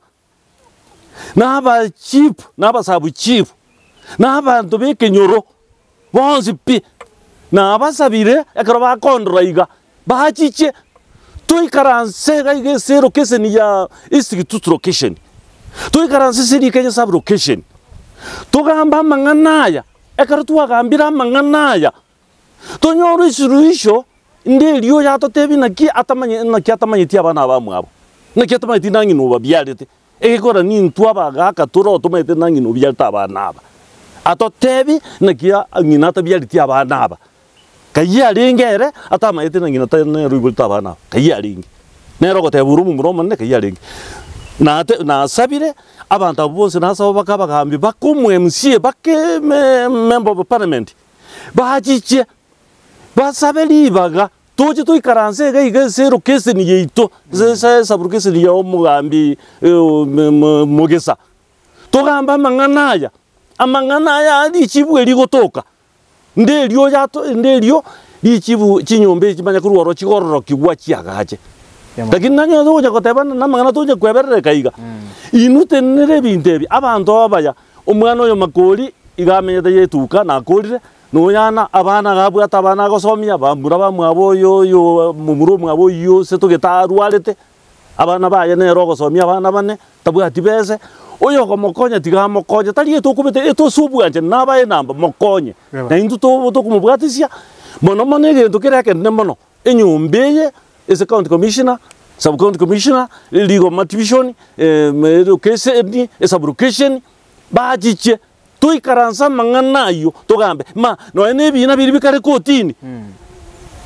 na aba chief na aba sabu chief na abantu bekenyoro bonzi pi na abasabire ekaro bakondroiga bachiche toikaranse gaige zero keseni ya institute location tuikaranse serikenya sub location tugamba amanganaya ekero twagambira amanganaya tonyora isuruhisho ndelio yatotebi naki atamanyeti abana bamwabo naki atamanyeti nangino babyarete egekora nintu abagaka turo tumete nangino byareta abana aba atotebi naki ngina atabyareti abana aba kayarengere atamayete nangina tanero ibulta abana kayaringe nero goteburu mu muromo ne kayaringe na sabire abantu bose nasaba bakabagambi bakumwe MC bake member of parliament bahajiche basabe libaga toje tuikaranse ga zero kese ni yeito ze saburu ni ya omugambi mogesa togamba amanganaya ali chibwe ligotoka ndelio lichibu chinyombe chimanya kuruoro chigororo kigwa chiagaje lakini nanyo toja kotebana namangana toja kweberere kaiga inute nere bintebi abantu abaya omwana oyo makoli igamenyete yetuka nakolire noyana abana gabwata abana gosomia bambura bamwabo yo mumuro mwabo yo setogetarwarete abana baya nero gosomia abana bane tabwati bese oyo gomokonya tigamokonya tari etokubete etosubwanje nabaye namba mokonye na intu to kumubwatisia mono manege ntokereke nemono enyombeye is a county commissioner, sub-county commissioner, legal division, education, sub-education, bajiche, tuikaransa manganayo, togambe, ma, no enebi na biri bikare kotini.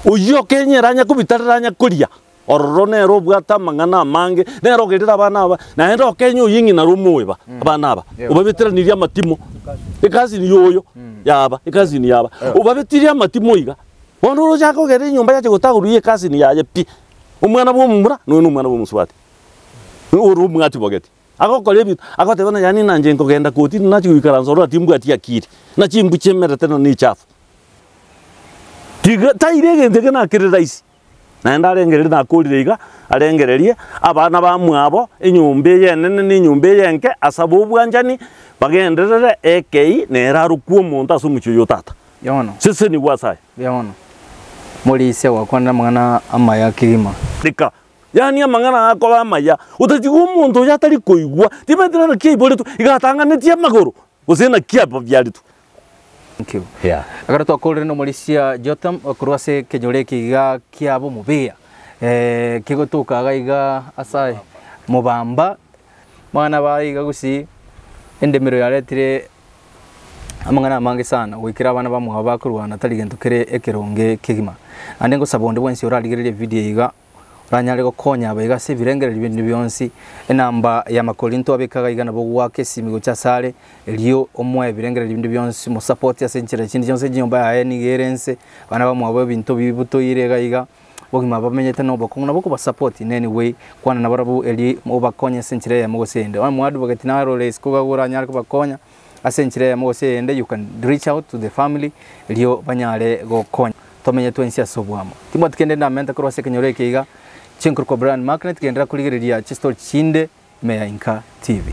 Uyo Kenya ranya kubitaranya kuria. Orone robwata mangana mange, nero gerira bana na endo Kenya yingi na rumuweba, abana ba. Ubabetira niria matimo. Ekazi ni yoyo, yaba, ekazi ni yaba. Ubabetiria matimo iga. Wandoro jako gere nyumba yaje gotaguriye kasi ni yaje pi umwana bo mumura none umwana bo muswati uru mwati bogeti akokole bitu akotebona yani nanje ngogenda koti nachi wikaranzo ro timbu ati yakiri nachi mbuche merete no ni chafu tiga tairege ndege na kirira isi na ndarengerere na kolirega arengererie abana bamwabo enyumba yenene ni nyumba yenke asabo bwanjani bagenderere ekei neraru kuo muntu asumucho yotata yono sese ni wasai yono muri ise wakwana mwana amaya kirima dika yani amangana akola amaya utatigo umuntu yatari koigwa timetera na kibole tu igatanga netia magoro usena kiapa byalitu. Thank you. Yeah. Agora twakorere no Malaysia Jotam okurwase kejoreki ga kiabo mubia kigotuka gaiga asai mubamba mwana baiga gusi endemero yaretire amangana mange sana wikira abana bamwe bakurwana tari gento kere ekeronge kigima ande ngo sabonde bwensi oraligerere video iga ranyale go konya abiga se birengerera ibintu byonsi enamba ya makolinto abikaga igana bo wake simigo cyasale eliyo omwe birengerera ibintu byonsi mu support ya senchera kindi cyonse nyomba ya ni gerense bana bamwe abo bintu bibuto irega iga bogima bamenyete no bakongona boko ba support in any way kwana nabarabu eli mo bakonya senchera ya mo sende wa mwadu bagati na role skuga guranyale ko bakonya asenchire ya mose ende you can reach out to the family liyo banyale go konya tomenye twensi asobwamo timo tikende na menta cross kenyoreke iga chinkuru ko brand magnet kendra kuligeria chisto chinde meya inka TV.